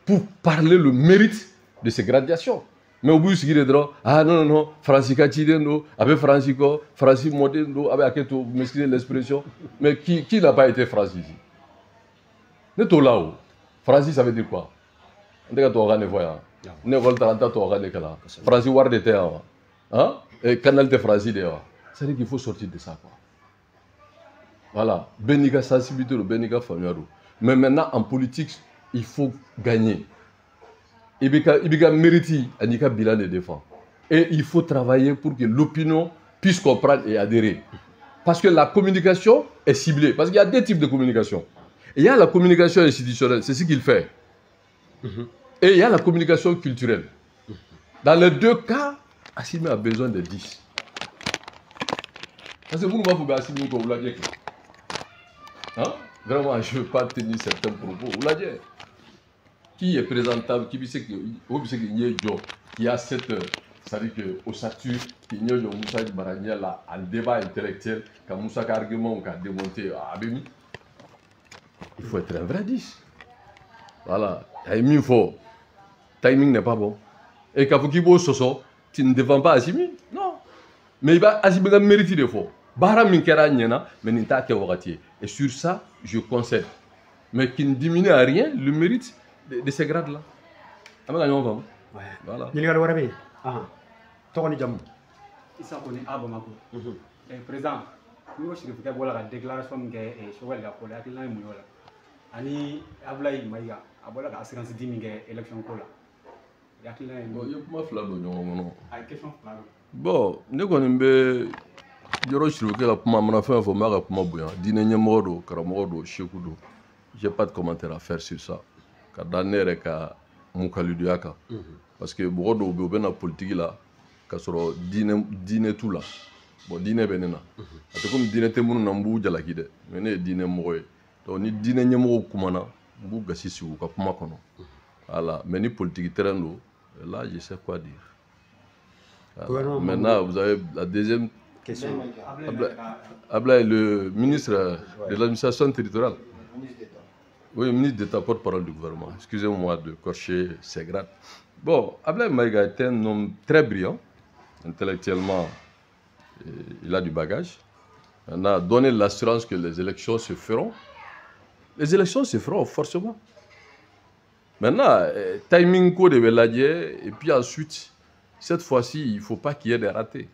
pour parler le mérite de ces gradations. Mais au bout de droit, ah non, non, non, Francis Kachidendo, avec Francisco, Francis Modendo, avec Aketo, vous m'excusez l'expression, mais qui n'a pas été Francis ici? Ne to là-haut. Francis, ça veut dire quoi? On dit que tu as un voyant. Ne vol taranta tu as un kala. Francis Ward était là. Hein? Et Canal de Francis là. Ça veut dire qu'il faut sortir de ça, quoi. Voilà. Benika sensibilité, Benika famille. Mais maintenant, en politique, il faut gagner. Il y a mérite, il y a bilan de défense. Et il faut travailler pour que l'opinion puisse comprendre et adhérer. Parce que la communication est ciblée. Parce qu'il y a deux types de communication. Il y a la communication institutionnelle, c'est ce qu'il fait. Et il y a la communication culturelle. Dans les deux cas, Assimi a besoin de 10. Parce que vous ne pouvez pas Assimi comme vous l'avez dit. Hein? Vraiment, je ne veux pas tenir certains propos. Vous l'avez dit. Qui est présentable, qui a cette, c'est-à-dire qu'au statut, qui y a Moussa Baranier là, en débat intellectuel, quand Moussa a argument ou a démonté à Abemi, il faut être un vrai 10. Voilà, il faut. Timing n'est pas bon. Et quand vous soso, tu ne défends pas Assimi, non. Mais Assimi va mériter des fois. Bara Minkera Nyena, mais Ninta Kewagati. Et sur ça, je concède. Mais qui ne diminue à rien le mérite de ces grades-là. Voilà. Il y a le Warabi. Ah, Tony Jam. Il s'en connaît à Bamako. Président, nous aussi, il y a la déclaration de Chouel pour la Mouyola. Ani Ablaï Maïga, Abola, assurance d'immigré élection Kola. Bon, nous connaissons j'ai pas de commentaire à faire sur ça. Parce que beaucoup de gens politique là, quand dîner tout là, bon dîner benena. C'est comme dîner te munu nambu jalakide, mais ne dîner moye. Donc ni dîner nyemo kumana, mbu gasisi ou kapuma kono. Voilà, mais ni politique terrain là, je sais quoi dire. Voilà. Maintenant, vous avez la deuxième question. Ablaï, le ministre de l'administration territoriale. Oui, ministre d'État, porte-parole du gouvernement. Excusez-moi de cocher ces grades. Bon, Ablaï Maïga est un homme très brillant. Intellectuellement, il a du bagage. On a donné l'assurance que les élections se feront. Les élections se feront forcément. Maintenant, timing code de Beladier, et puis ensuite, cette fois-ci, il ne faut pas qu'il y ait des ratés.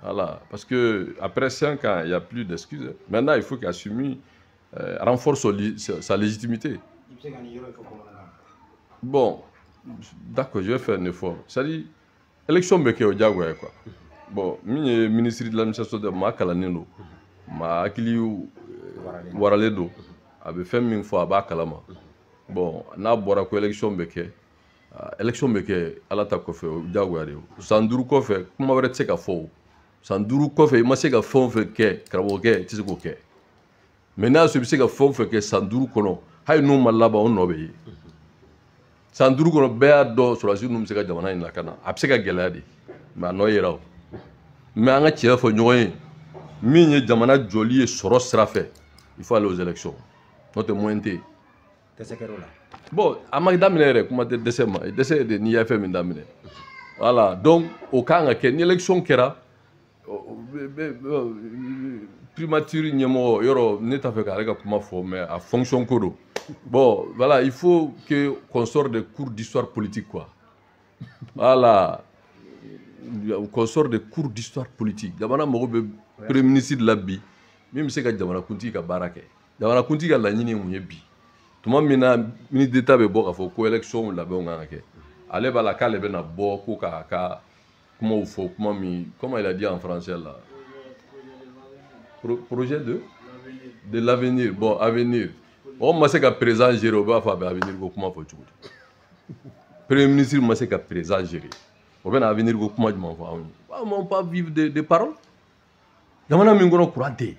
Voilà, parce qu'après 5 ans, il n'y a plus d'excuses. Maintenant, il faut qu'Assimi renforce sa légitimité. Bon, d'accord, je vais faire un effort. C'est-à-dire, l'élection est au Diagoué, quoi. Bon, je suis ministre de l'administration de Makalanino, Makiliou Waraledo, avait fait une fois à Bakalama. Bon, n'a pas de l'élection beke. Élection beke, à la takofe, au Diagoué. Sanduru kofe, comment va être ka fo? Sanduru kofe, il m'a dit que fond fait que, kraboke, tu sais quoi? Maintenant, ce qui est fond fait que Sanduru kono, hay nous malaba on obéit. Sanduru kono béa do sur la zone nous se gagne dans la cana. Abseka geladi, mais non yera. Mais en a tiré fo nyoye, mine jamana joli et soros sera il faut aller aux élections. Notre moyenté. Bon, à Magdamine, comment te décemment, et décès de Niafem Indamine. Voilà, donc, au cas où une élection qui era, primature, nyemo, yoro, n'est pas fait avec comment former à fonction kodo. Bon, voilà, il faut qu'on sorte des cours d'histoire politique, quoi. Voilà. Qu'on sorte des cours d'histoire politique. D'abord, je Premier ministre de l'Abi, même si je suis Kunti ka barake. D'abord, Kunti ka l'année où il bi. Tout le monde ministre d'État be boka fo ko élection la be on ngake. Allez ba la kale be na bo ko ka comment il faut comment il a dit en français là. Projet de l'avenir. Bon, avenir. On m'a dit que présent gérer ba fa ba avenir ko comment faut tout. Premier ministre m'a dit que présent gérer. On va avenir ko comment je m'en va. On pas vivre de paroles. Jamana min kono kurante.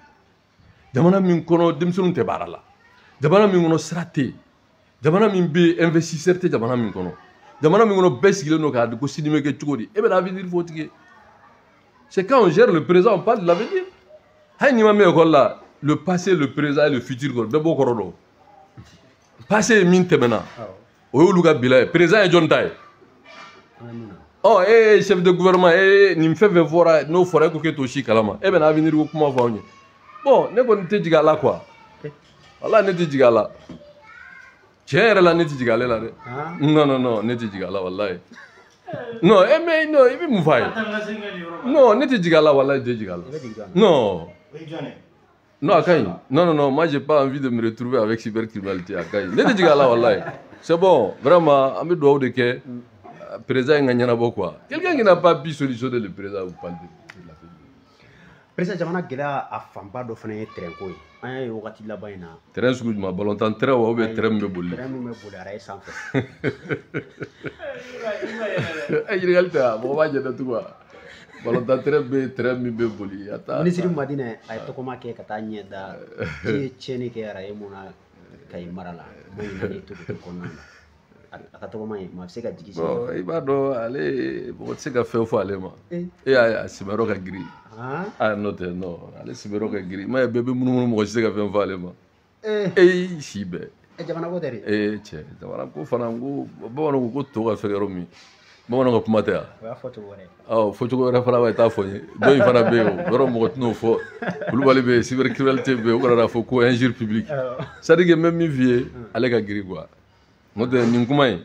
Jamana min kono demsunu te barala. Jamana min kono srate. Jamana min be investisseur te jamana min kono. Jamana min kono besigile no ka ko sidime ke chukodi. E be l'avenir faut que c'est quand on gère le présent on parle de l'avenir. Hay ni ma me ko la le passé, le présent et le futur. Passé est mine temena. Oyuluga bila présent est John Tai. Oh, chef de gouvernement, ni me fait voir nos forêts que tu aussi kalama. Ben avenir ko kuma fa onye. Bon, ne ko nte jigala quoi. Wala ne te jigala. Chere la ne te jigala la de. Non, ne te jigala wallahi. Non, mais non, il veut me faire. Non, ne te jigala wallahi te jigala. Non. Non, Akai. Non, moi j'ai pas envie de me retrouver avec cybercriminalité Akai. Ne te jigala wallahi. C'est bon, vraiment, on me doit de que président gagnera beaucoup. Quelqu'un qui n'a pas pu solutionner le président vous parle de la famille. Président jamana gela a famba do fana ye terrain ko ye. An ye wagati laban in na. Terrain sugu jumɛn ballontan terrain wa ou bien terrain min bɛ boli. Terrain min bɛ boli araye sanfɛ. Ɲininkali tɛ a mɔgɔ b'a jɛ datugu wa ballontan terrain bɛ terrain min bɛ boli. Minisiri Madinɛ a ye tɔgɔma kɛ ka taa ɲɛ da k'i ye tiɲɛni kɛ araye mun na Kayi mara la bon in ye to kɔnɔna na. A ka tɔgɔma ye maa bɛ se ka jigi sigi. I b'a dɔn ale mɔgɔ tɛ se ka fɛn fɔ ale ma. A sɛbɛyɔrɔ ka girin. N'o tɛ non ale sɛbɛyɔrɔ ka girin. M'a ye bɛɛ bɛ munumunu mɔgɔ tɛ se ka fɛn fɔ ale ma. Si bɛɛ. Jamana ko tɛ de. Cɛ jamana ko fana ko bamananw ko to ka fɛn yɔrɔ min bamananw ka kuma tɛ yan. O y'a fɔcogo wɛrɛ. Fɔcogo wɛrɛ fana b'a taa fɔ n ye dɔ in fana bɛ yen o yɔrɔ mɔgɔ tɛn'o fɔ Kulubali bɛ yen cybercriminalité bɛ yen o kana fɔ ko injure publique c'est à dire que n bɛ min f'i ye ale ka girin quoi n'o tɛ nin kuma in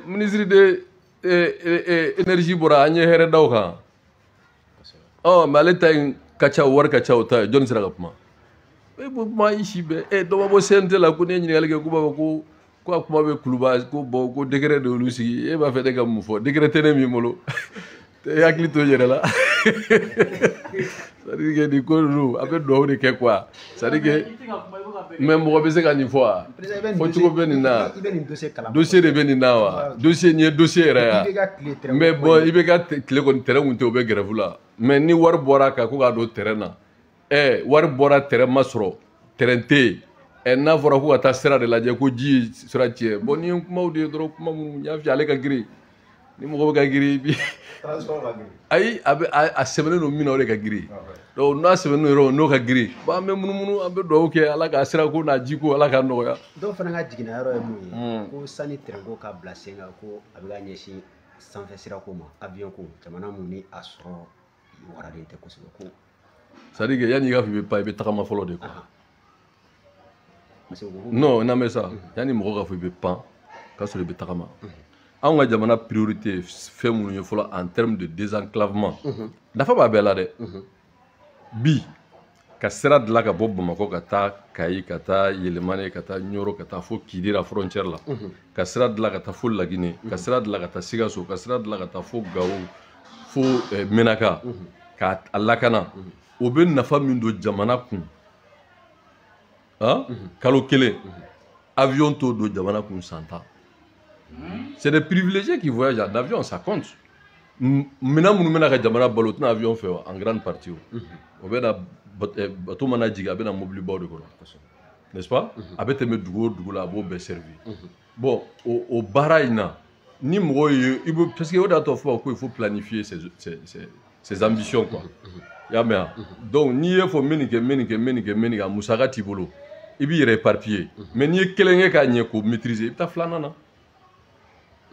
ministre de énergie bɔra an ye hɛrɛ da o kan mais ale ta in ka ca wari ka ca o ta ye jɔnni sera ka kuma kuma i si bɛɛ dɔ ma bɔ CNT la ko ne ye ɲininkali kɛ k'u b'a fɔ ko a kuma bɛ Kuluba ko bon ko décret de olu sigi e b'a fɛ ne ka mun fɔ décret tɛ ne min bolo e hakili to yɛrɛ la c'est-à-dire que nin ko ninnu a bɛ duwawu de kɛ quoi c'est-à-dire que mais mɔgɔ bɛ se ka nin fɔ wa fɔcogo bɛ nin na dossier de bɛ nin na wa dossier nin ye dossier yɛrɛ ya mais bon i bɛ ka tile kɔni terrain kun tɛ o bɛ grève la mais ni wari bɔra a kan ko k'a don terrain na wari bɔra terrain ma sɔrɔ terrain tɛ yen n'a fɔra ko ka taa sira de lajɛ ko ji ye sira tiɲɛ bon ni ye kumaw de ye dɔrɔn kuma minnu n y'a f'i ye ale ka girin ni mɔgɔ bɛ ka girin bi ayi a sɛbɛnnen don min na o de ka girin donc n'a sɛbɛnnen don yɔrɔ n'o ka girin bon an bɛ munumunu an bɛ duwawu kɛ ala ka sira ko n'a ji ko ala k'a nɔgɔya. Dɔw fana ka jiginna yɔrɔ ye mun ye ko sani terrain ko ka bila sen kan ko a bɛ ka ɲɛsin sanfɛ sira ko ma avion ko jamana mun ni a sɔrɔ waralen tɛ kosɛbɛ ko. c'est à dire que yanni i ka fɔ i bɛ pan i bɛ tagama fɔlɔ de quoi. Non, n'amène ça. Yani mɔgɔ ka fɔ i bɛ pan k'a sɔrɔ i bɛ tagama. Anw ka jamana priorité fɛn minnu ye fɔlɔ en termes de désenclavement. Nafa b'a bɛɛ la dɛ. Bi ka sira dilan ka bɔ Bamakɔ ka taa Kayi ka taa Yɛlɛmane ka taa Ɲoro ka taa fo Kidira frontière la. Ka sira dilan ka taa fo Laginɛ ka sira dilan ka taa Sikaso ka sira dilan ka taa fo Gawo fo Menaka ka a lakana. O bɛ nafa min don jamana kun. Kalo kelen avion to do jamana kun san 10. C'est des privilégiés qui voyagent en avion, ça compte. Maintenant minnu bɛna ka jamana balo o tɛna avion fɛ en grande partie o bɛna bateau mana jigin a bɛna mobilibaw de kɔnɔ n'est-ce pas a bɛ tɛmɛ dugu o dugu la a b'o bɛɛ servir bon o baara in na ni mɔgɔw ye i bɛ parce que o de y'a to fɔ ko il faut planifier ses ambitions quoi i y'a mɛn wa donc n'i ye fɔ n bɛ nin kɛ a musaka t'i bolo i b'i yɛrɛ éparpiller mais n'i ye kelen kɛ k'a ɲɛ k'o maîtriser i bɛ taa filanan na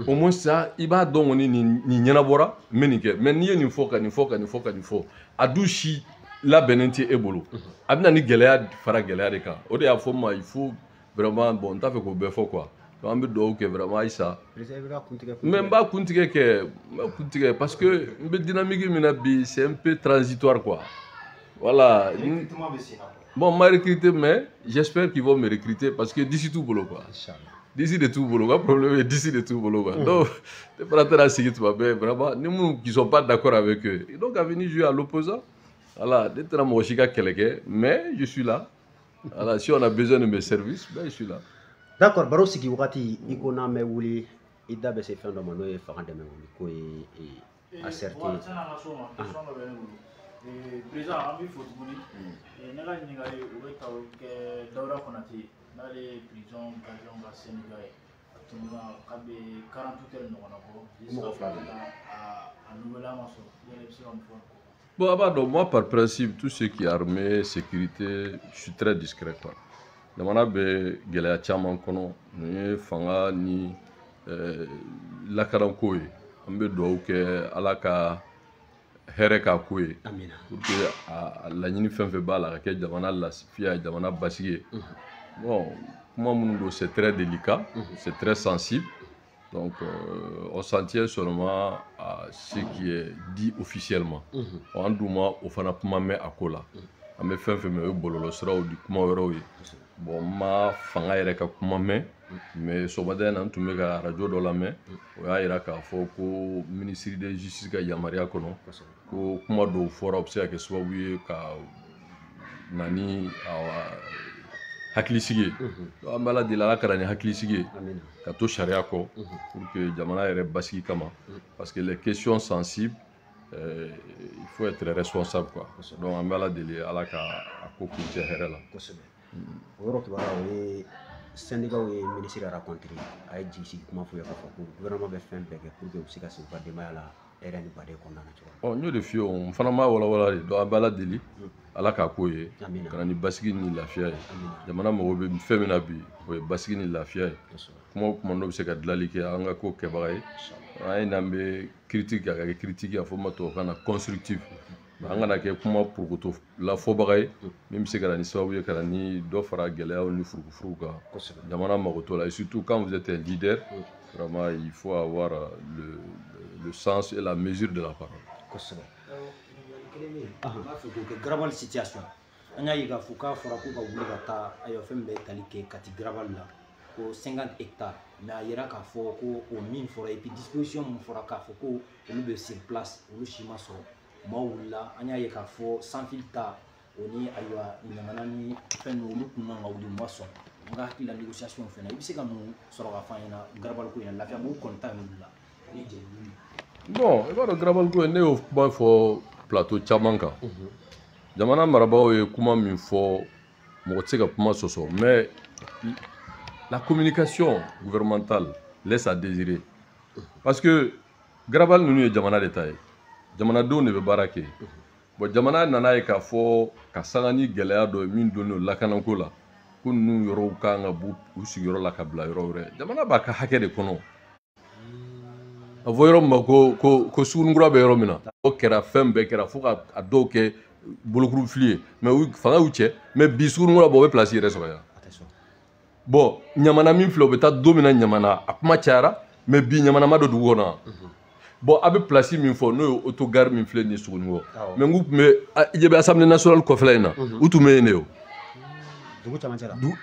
au moins ça i b'a dɔn kɔni nin ɲɛnabɔra n bɛ nin kɛ mais n'i ye nin fɔ ka nin fɔ a dun si labɛnnen tɛ e bolo a bɛ na ni gɛlɛya fara gɛlɛya de kan o de y'a fɔ n ma il faut vraiment bon n t'a fɛ k'o bɛɛ fɔ quoi donc an bɛ dugawu kɛ vraiment Ayisa mais n b'a kuntigɛ kɛ parce que n bɛ dynamique min na bi c'est un peu transitoire quoi voilà bon, m'a recruté, mais j'espère qu'ils vont me recruter parce que d'ici tout boulot quoi. D'ici de tout boulot, le problème est d'ici de tout boulot quoi. Donc, les préparateur à seguir tout va bien, vraiment, nous qui ne sommes pas d'accord avec eux. Et donc, à venir jouer à l'opposant, voilà, d'être à Moshika Keleke, mais je suis là. Voilà, si on a besoin de mes services, ben je suis là. D'accord, Baro Sigi Wakati, Ikona Mewouli, Ida Besse Fendomano et Farande Mewouli, qui a certes. Président an bɛ fo tuguni ne ka ɲininkali o bɛ ta o kɛ Dawuda Konate n'ale prison gardien ka syndicat ye a tun k'a bɛ 48 heures ɲɔgɔnna bɔ jusqu'à a nouvelle ma sɔrɔ yɛrɛ bɛ se ka mun fɔ. Bon, Abado, moi, par principe, tout ce qui est armée, sécurité, je suis très discret, quoi. Jamana be gɛlɛya caman kɔnɔ nin ye fanga ni lakaranko ye an bɛ dugawu kɛ ala ka hɛrɛ k'a ko ye pour que a laɲini fɛn fɛn b'a la ka kɛ jamana lafiya ye jamana basigi ye bon kuma minnu don c'est très délicat c'est très sensible donc on s'en tient seulement à ce qui est dit officiellement an dun ma o fana kuma mɛn a ko la an bɛ fɛn fɛn mɛn o ye bɔlɔlɔsiraw di kuma wɛrɛw ye bon ma fanga yɛrɛ ka kuma mɛn mais sɔgɔmada in na n tun bɛ ka radio dɔ lamɛn o y'a yira k'a fɔ ko ministre de justice ka yamaruya kɔnɔ ko kuma dɔw fɔra o bɛ se ka kɛ sababu ye ka na ni hakilisigi ye an bɛ ala deli ala ka na ni hakilisigi ye ka to sariya kɔ pour que jamana yɛrɛ basigi kama parce que les questions sensibles il faut être responsable quoi donc an bɛ ala deli ala ka a ko kuncɛ hɛrɛ la. O yɔrɔ kibaruya o ye syndicat ye ministre rencontré a ye jigi sigi kuma fɔ ye k'a fɔ ko gouvernement bɛ fɛn bɛɛ kɛ pour que u bɛ se ka se u ka denbaya la hɛrɛ ni baden kɔnɔna na cogo n y'o de f'i ye n fana m'a walawala de donc an bɛ ala deli ala k'a ko ye ka na ni basigi ni lafiya ye jamana mago bɛ fɛn min na bi o ye basigi ni lafiya ye kuma o kuma n'o bɛ se ka dilali kɛ an ka ko kɛbaga ye an ye n'an bɛ critique a ka kɛ critique a fɔ ma tubabukan na constructive an kana kɛ kuma purukuto lafɔbaga ye min bɛ se ka na ni sababu ye ka na ni dɔ fara gɛlɛyaw ni furukufuruw kan jamana mago t'o la et surtout quand vous êtes un leader vraiment il faut avoir le sens et la mesure de la parole. Kosɛbɛ. N b'a fɛ k'o kɛ Garabali situation an y'a ye k'a fɔ k'a fɔra ko ka wuli ka taa ayiwa fɛn min bɛ tali kɛ Kati Garabali la ko 50 hectares mais a yira k'a fɔ ko o min fɔra et puis disposition min fɔra k'a fɔ ko olu bɛ sur place olu si ma sɔrɔ. Maaw wulila an y'a ye k'a fɔ sans fil ta o ni ayiwa ɲamana ni fɛn ninnu olu kun man ka wuli u ma sɔn n ka hakili la négociation fɛnɛ i bɛ se ka mun sɔrɔ k'a fɔ an ɲɛna Garabali ko in na lafiya b'u kɔni ta y'olu la ni jɛɲɔgɔn. Bon i b'a dɔn Garabali ko in ne y'o kuma fɔ plateau caman kan jamana marabagaw ye kuma min fɔ mɔgɔ tɛ se ka kuma sɔsɔ mais la communication gouvernementale laisse à désirer parce que Garabali ninnu ye jamana de ta ye. Jamanadenw de bɛ baara kɛ bon jamana nana ye k'a fɔ ka sanga ni gɛlɛya dɔ ye min donnen lakanako la ko ninnu yɔrɔw kan ka bɔ u sigiyɔrɔ la ka bila yɔrɔ wɛrɛ jamana b'a ka hakɛ de kɔnɔ a fɔ yɔrɔ min ma ko Sugunikura bɛ yɔrɔ min na o kɛra fɛn bɛɛ kɛra fo ka a dɔw kɛ bolokuru fili ye mais fanga y'u cɛ mais bi Sugunikura bɔ o bɛ place yɛrɛ sɔrɔ yan bon ɲamana min filɛ o bɛ taa don min na ɲamana a kuma cayara mais bi ɲamana ma don dugu kɔnɔ bon a bɛ place min fɔ n'o ye autogare min filɛ nin ye Sugunikɔ mais n k'u tun bɛ i ɲɛ bɛ assemblée nationale kɔfɛla in na u tun bɛ yen de o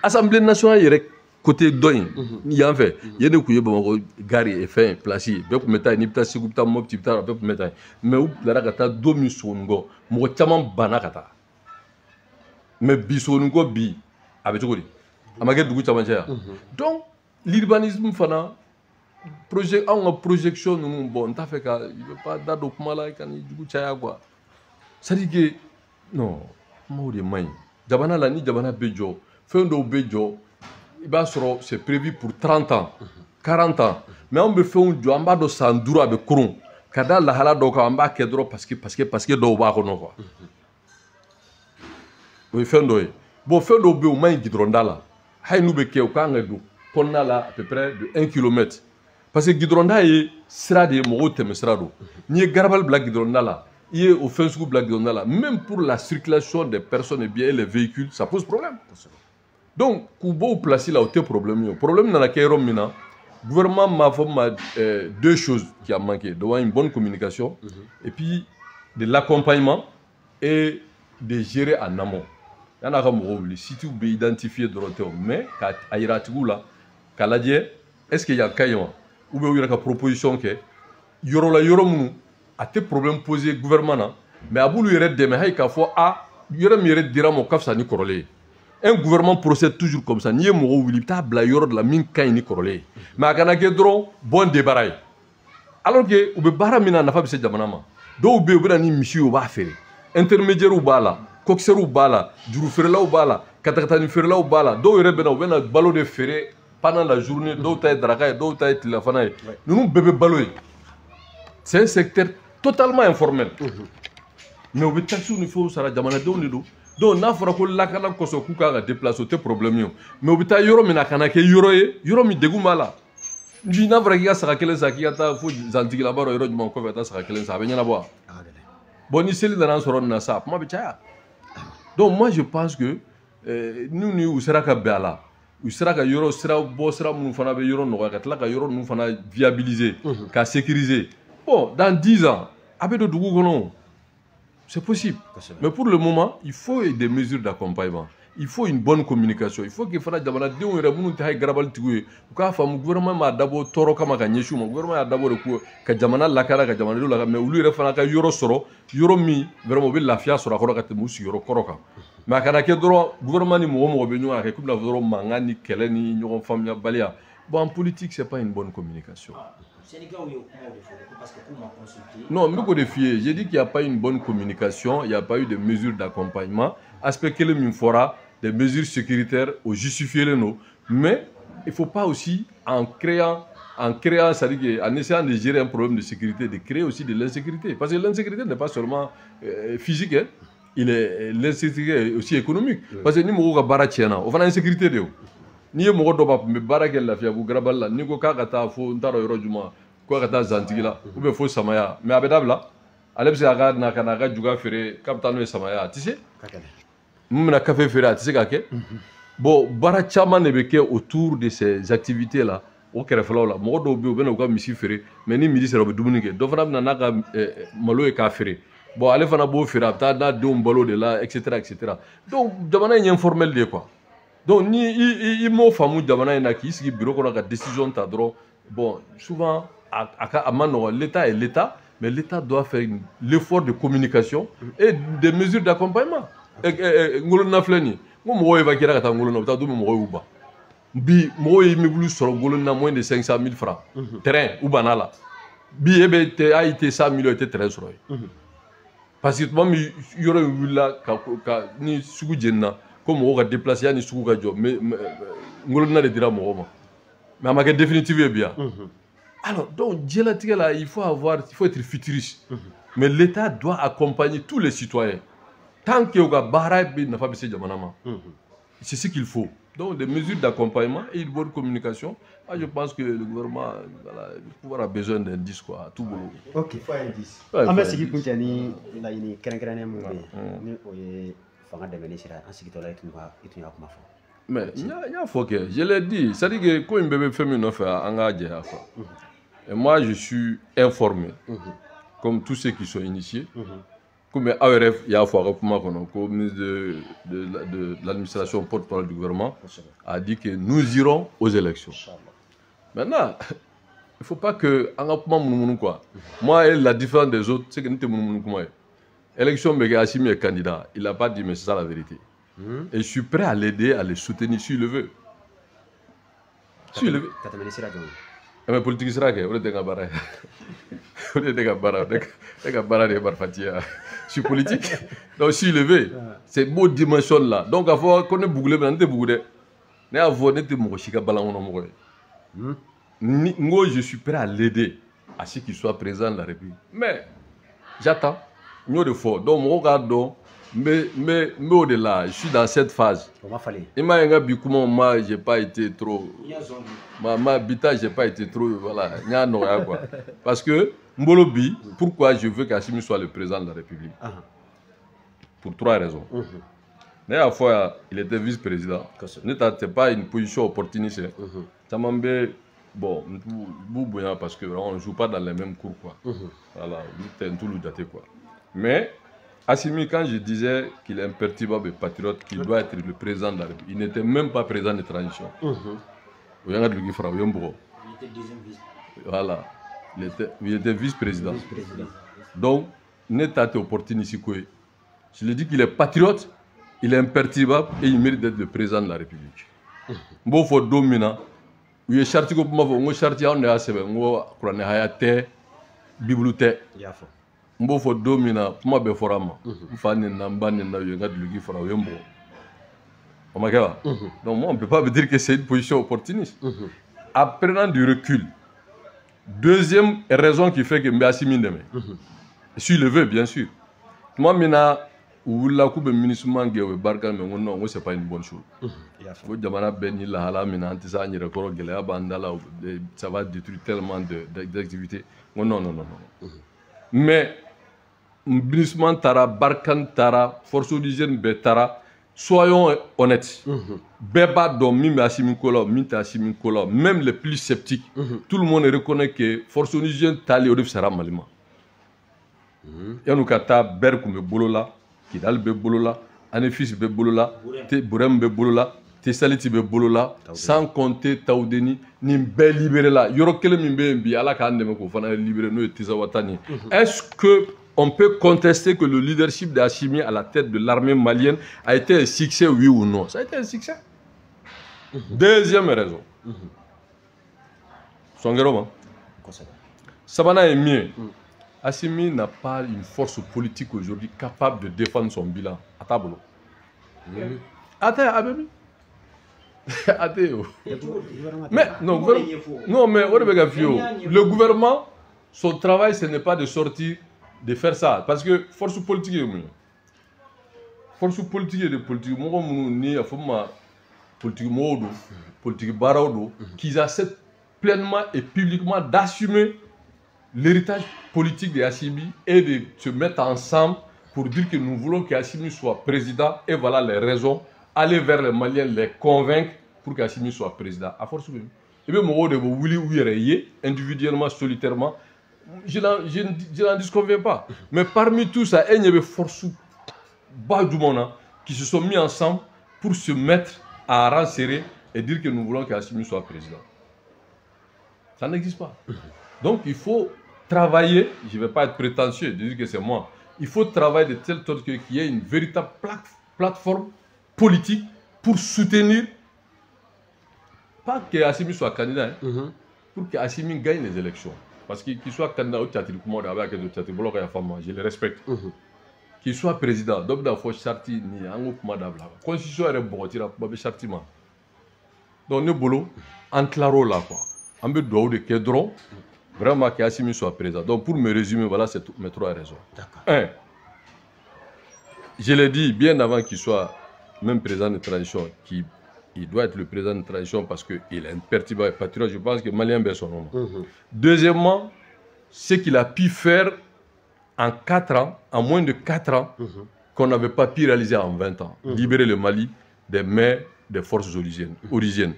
assemblée nationale yɛrɛ côté dɔ in yan fɛ yen de tun ye Bamakɔ gare ye fɛn place ye bɛɛ tun bɛ taa yen n'i bɛ taa Segu i bɛ taa Mopti i bɛ taa bɛɛ tun bɛ taa yen mais u bilara ka taa don min Sugunikɔ mɔgɔ caman banna ka taa mais bi Sugunikɔ bi a bɛ cogo di a ma kɛ dugu camancɛ yan donc l'urbanisme fana projet anw ka projection ninnu bon n t'a fɛ ka i bɛ pas da don kuma la i ka ni jugu caya quoi c'est à dire que non kumaw de man ɲi jamana la ni jamana bɛ jɔ fɛn dɔw bɛ jɔ i b'a sɔrɔ c'est prévu pour 30 ans 40 ans mais anw bɛ fɛnw jɔ an b'a dɔn san 5 a bɛ kurun ka da lahala dɔw kan an b'a kɛ dɔrɔn parce que dɔw b'a kɔnɔ quoi o ye fɛn dɔ ye bon fɛn dɔw bɛ yen o man ɲi gidɔrɔnda la hali n'u bɛ kɛ u kan ka don kɔnɔna la à peu près de 1 kilomètre parce que gidɔrɔnda ye sira de ye mɔgɔw tɛmɛ sira don n'i ye Garabali bila gidɔrɔnda la i ye o fɛn sugu bila gidɔrɔnda la même pour la circulation des personnes et bien et les véhicules ça pose problème donc k'u bɔ o place la o tɛ problème ye o problème nana kɛ yɔrɔ min na gouvernement m'a fɔ ma deux choses qui a manqué donc une bonne communication et puis de l'accompagnement et de gérer en amont yan'a ka mɔgɔw wuli sitiw bɛ identifier dɔrɔn tɛ o mais ka a yira a tigiw la k'a lajɛ est-ce que yan ka ɲi wa ou bien u yɛrɛ ka proposition kɛ yɔrɔ la yɔrɔ minnu a tɛ problème poser gouvernement na mais a b'olu yɛrɛ dɛmɛ hali k'a fɔ yɔrɔ min yɛrɛ dira ma o ka fisa ni kɔrɔlen ye un gouvernement procède toujours comme ça n'i ye mɔgɔw wuli i bɛ taa bila yɔrɔ de la min ka ɲi ni kɔrɔlen ye mais a kana kɛ dɔrɔn bon débarras ye alors que u bɛ baara min na nafa bɛ se jamana ma dɔw bɛ yen u bɛ na ni misiw u b'a feere intermédiaires b'a la coxeurs b'a la juru feerelaw b'a la katakatani feerelaw b'a la dɔw yɛrɛ bɛ na u bɛ na balo de feere pendant la journée dɔw ta ye daraka ye dɔw ta ye tilelafana ye ninnu bɛɛ bɛ balo ye c'est un secteur totalement informel mais u bɛ taxes ni fɛnw sara jamanadenw de don donc n'a fɔra ko lakana kɔsɔn k'u kan ka déplacer o tɛ problème ye mais u bɛ taa yɔrɔ min na a kana kɛ yɔrɔ ye yɔrɔ min degun b'a la bi n'a fɔra k'i ka saga kelen san k'i ka taa fo zantigila b'a dɔn yɔrɔ jumɛn kɔfɛ ka taa saga kelen san a bɛ ɲɛnabɔ wa bon ni seli nana sɔrɔ nin na sa a kuma bɛ caya donc moi je pense que n'u ni u sera ka bɛn a la u sera ka yɔrɔ sira bɔ sira minnu fana bɛ yɔrɔ nɔgɔya ka tila ka yɔrɔ ninnu fana viabiliser ka sécuriser bon dans 10 ans a bɛ don dugu kɔnɔ c'est possible mais pour le moment il faut des mesures d'accompagnement il faut une bonne communication il faut que fana jamanadenw yɛrɛ minnu tɛ hali garabalitigiw ye u k'a faamu gouvernement m'a dabɔ tɔɔrɔ kama ka ɲɛsin u ma gouvernement y'a dabɔ de ko ka jamana lakana ka jamanadenw lakana mais olu yɛrɛ fana ka yɔrɔ sɔrɔ yɔrɔ min vraiment u bɛ lafiya sɔrɔ a kɔrɔ ka tɛmɛ u sigiyɔrɔ kɔrɔ kan mais a kana kɛ dɔrɔn gouvernement ni mɔgɔ mɔgɔ bɛ ɲɔgɔn kan kɛ k'u bɛna fɔ dɔrɔn mankan ni kɛlɛ ni ɲɔgɔn faamuyabaliya bon en politique c'est pas une bonne communication. Non, j'ai dit qu'il n'y a pas une bonne communication, il n'y a pas eu de mesures d'accompagnement. Aspect que le fera des mesures sécuritaires au justifier les noms. Mais il ne faut pas aussi, en créant, c'est-à-dire en essayant de gérer un problème de sécurité, de créer aussi de l'insécurité. Parce que l'insécurité n'est pas seulement physique, hein. L'insécurité est aussi économique. Parce que nous avons une insécurité. Ni ye mɔgɔ dɔ b'a kun bɛ baara kɛ lafiyabugu garabali la n'i ko k'a ka taa fo n t'a dɔn yɔrɔ juma k'a ka taa zantigi la ou bien fo samaya mais a bɛ dabila ale bɛ se ka na ka n'a ka juga feere k'a bɛ taa n'o ye samaya a tɛ se mun bɛna kafe feere a tɛ se ka kɛ bon baara caman de bɛ kɛ autour de ces activités là o kɛrɛfɛlaw la mɔgɔ dɔw bɛ yen u bɛ na u ka misi feere mais ni midi sera u bɛ dumuni kɛ dɔ fana bɛ na n'a ka malo ye k'a feere bon ale fana b'o feere a bɛ taa n'a denw balo de la etc etc donc jamana in ye informel de ye quoi. Donc, ni m'o faamu jamana in na k'i sigi bureau kɔnɔ ka décision ta dɔrɔn bon souvent a ma nɔgɔn l'État est l'État mais l'État doit faire l'effort de communication et des mesures d'accompagnement. Ngolona filɛ nin ye n ko mɔgɔw évacuera ka taa Ngolona u bɛ taa don min mɔgɔw y'u ban bi mɔgɔw ye immeuble sɔrɔ Ngolona moins de 500 000 francs terrain u banna la bi e bɛ a été 100 millions i tɛ terrain sɔrɔ yen parce que tuma min yɔrɔ in wulila ka ni sugu jenina ko mɔgɔw ka déplacer yanni sugu ka jɔ Ngolona de dira mɔgɔw ma mais a ma kɛ définitive ye bi yan alors donc diɲɛlatigɛ la il faut être futuriste mais l'État doit accompagner tous les citoyens tant que u ka baara bɛ nafa bɛ se jamana ma c'est ce qu'il faut donc des mesures d'accompagnement et une bonne communication. Ah, je pense que le gouvernement voilà, le pouvoir a besoin d'indices quoi à tout boulot. Ok, il faut un indice. Ah mais sigi kun cɛ ni laɲini kɛrɛnkɛrɛnnen mun bɛ yen ni o ye fanga dɛmɛni sera an sigitɔla i tun y'a kuma fɔ. Mais n y'a fɔ kɛ je l'ai dit c'est à dire que ko in bɛɛ bɛ fɛn min nɔfɛ an k'a jɛya quoi. Et moi je suis informé comme tous ceux qui sont initiés. Comme ARF y'a fɔ a ka kuma kɔnɔ ko ministre de l'administration porte-parole du gouvernement a dit que nous irons aux élections. Maintenant, il ne faut pas que an ka kuma munumunu quoi. Moi et la différence des autres c'est que ne tɛ munumunu kuma ye. Élection bɛ kɛ Assimi est candidat, il n'a pas dit mais c'est ça la vérité. Et je suis prêt à l'aider, à le soutenir s'il le veut. S'il le veut. Mais politique sera que, on est dans barre. On est dans barre. On est dans barre de barfatia. Je suis politique. Donc s'il le veut, c'est beau dimension là. Donc à fois qu'on est bouglé, mais on est bouglé. Mais à voir, on est mochika balangon. Moi, je suis prêt à l'aider à ce qu'il soit présent dans la République. Mais j'attends. Mieux de fort. Donc mon regard mais au-delà, je suis dans cette phase. Et moi, j'ai pas été trop. Ma habitat, j'ai pas été trop. Voilà, il y a un quoi. Parce que Mbolobi, pourquoi je veux qu'Assimi soit le président de la République? Pour 3 raisons. Mais à la fois, il était vice-président. Ce n'était pas une position opportuniste. Ça m'a bon, parce qu'on ne joue pas dans les mêmes cours quoi. Voilà, c'est tout le daté quoi. Mais Assimi, quand je disais qu'il est imperturbable et patriote, qu'il doit être le président de la République, il n'était même pas président de transition. Il était deuxième vice. Voilà, il était vice-président. Donc, n'est pas opportuniste. Je lui dis qu'il est patriote, il est imperturbable et il mérite d'être le président de la République. Bon, il faut dominer. Il y a charti ko kuma fo ngo charti on a sebe ngo qur'an hayate bibliothèque ya fo mbo fo domina kuma be forama mfani na mbani na yo ngad lugi fora yembo on m'a donc moi on peut pas me dire que c'est une position opportuniste. Apprenant du recul, deuxième raison qui fait que Mbassimi Ndeme, s'il le veut bien sûr, tuma min na u wulila k'u bɛ MINUSMA kɛ u bɛ barika mais non n ko c'est pas une bonne chose ko jamana bɛɛ ni lahala min na an tɛ se an yɛrɛ kɔrɔ gɛlɛya b'an da la ça va détruire tellement d'activités n ko non mais MINUSMA taara Barkhane taara force oxygène bɛɛ taara soyons honnêtes bɛɛ b'a dɔn min bɛ Assimi ko la min tɛ Assimi ko la même les plus sceptiques tout le monde reconnaît que force oxygène taalen o de fisara Mali ma yan'u ka taa Ber tun bɛ bolo la Kidal bɛ bolo la Anefis bɛ bolo la Burem bɛ bolo la Tessaliti bɛ bolo la sans compter Taoudeni nin bɛɛ libéré la yɔrɔ kelen min bɛ yen bi Ala k'an dɛmɛ k'o fana libéré n'o ye Tizawatani est-ce que on peut contester que le leadership d'Assimi à la tête de l'armée malienne a été un succès, oui ou non? Ça a été un succès. Deuxième raison. Songeroma. Sabana est mieux. Assimi n'a pas une force politique aujourd'hui capable de défendre son bilan. À tableau. Mais non, mais le gouvernement, son travail, ce n'est pas de sortir, de faire ça. Parce que force politique est mieux. Force politique et de politique, moi, je politique barado, qu'ils acceptent pleinement et publiquement d'assumer l'héritage politique de Assimi et de se mettre ensemble pour dire que nous voulons qu'Assimi soit président et voilà les raisons. Aller vers les Maliens, les convaincre pour qu'Assimi soit président. À force de et bien, moi, individuellement, solitairement, je n'en disconviens pas. Mais parmi tout ça, il y a des forces qui se sont mis ensemble pour se mettre à rang serré et dire que nous voulons qu'Assimi soit président. Ça n'existe pas. Donc il faut travailler, je ne vais pas être prétentieux de dire que c'est moi, il faut travailler de telle sorte qu'il y ait une véritable plateforme politique pour soutenir, pas qu'Assimi soit candidat, pour qu'Assimi gagne les élections. Parce qu'il soit candidat au théâtre, je le respecte. Qu'il soit président, donc il faut charti ni ango kuma dabla. Constitution est botira pour charti ma. Donc ne bolo en claro là quoi. On veut de Kedron vraiment qu'Assimi soit président. Donc pour me résumer, voilà mes trois raisons. Un, je l'ai dit bien avant qu'il soit même président de transition, il doit être le président de transition parce qu'il est imperturbable et patriote. Je pense que Malien est son nom. Deuxièmement, ce qu'il a pu faire en 4 ans, en moins de 4 ans, qu'on n'avait pas pu réaliser en 20 ans. Libérer le Mali des mains des forces origènes.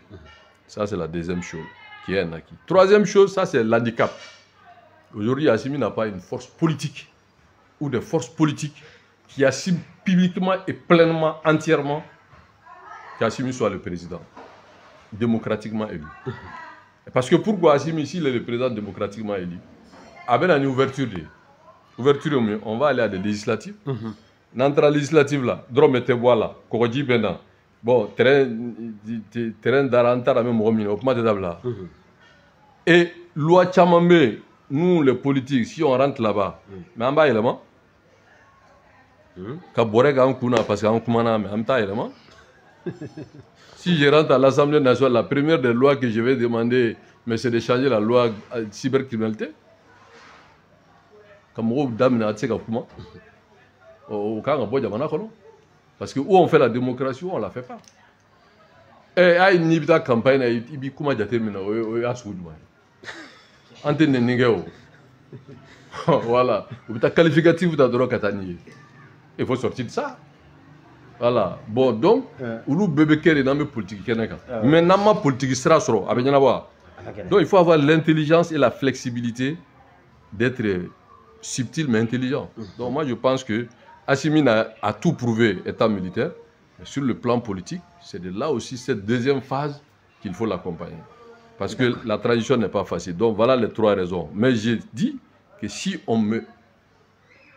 Ça, c'est la deuxième chose qui est un acquis. Troisième chose, ça, c'est l'handicap. Aujourd'hui, Assimi n'a pas une force politique ou des forces politiques qui assument publiquement et pleinement, entièrement, qu'Assimi soit le président, démocratiquement élu. Parce que pourquoi Assimi, s'il est le président démocratiquement élu, avec une ouverture, on va aller à des législatives. Dans la législative là, Drôme et Tebois là, Korodji Bena, bon, terrain d'Arantara même au point de table là. Et loi Chamambe, nous les politiques, si on rentre là-bas, mais en bas élément, parce qu'on commande, mais en bas élément. Si je rentre à l'Assemblée nationale, la première des lois que je vais demander, mais c'est de changer la loi cybercriminalité. Comme on parce que où on fait la démocratie, où on ne la fait pas. Et à une campagne, il y a comment voilà. Qualificatif, il faut sortir de ça. Voilà. Bon, donc, le bébé qui est dans la politique, maintenant, la politique sera sur. Donc, il faut avoir l'intelligence et la flexibilité d'être subtil mais intelligent. Donc, moi, je pense que Assimi a tout prouvé étant militaire. Mais sur le plan politique, c'est de là aussi cette deuxième phase qu'il faut l'accompagner. Parce que la transition n'est pas facile. Donc, voilà les trois raisons. Mais j'ai dit que si on me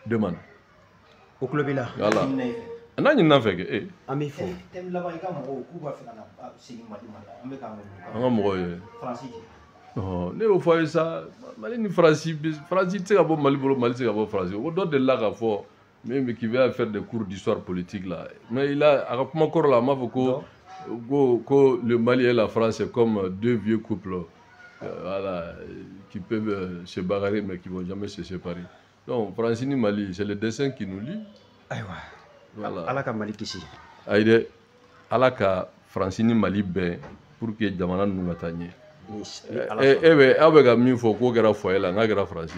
demande. Au club là. Voilà. On a une fait. Non, ne faut ça. Mali ni Francis, c'est bon Mali c'est bon Francis. On doit de là même qui va faire des cours d'histoire politique là. Mais il a comment encore là, moi que le Mali et la France c'est comme deux vieux couples, voilà, qui peuvent se bagarrer mais qui vont jamais se séparer. Donc, France ni Mali, c'est le dessin qui nous lie. Voilà. Alaka Mali kisi. Aïe, Alaka France ni Mali ben pour que jamana nous gatanye. Avec min fo ko kɛra foyer la n'a kɛra France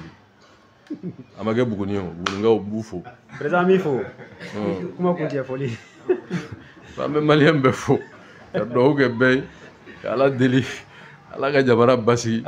a ma kɛ Buguni ye Bugunikaw b'u fo. Président min fo. Kuma kun tɛ foli. An bɛ Maliyɛn bɛɛ fo ka dugawu kɛ bɛɛ ye ka Ala deli Ala ka jamana basigi.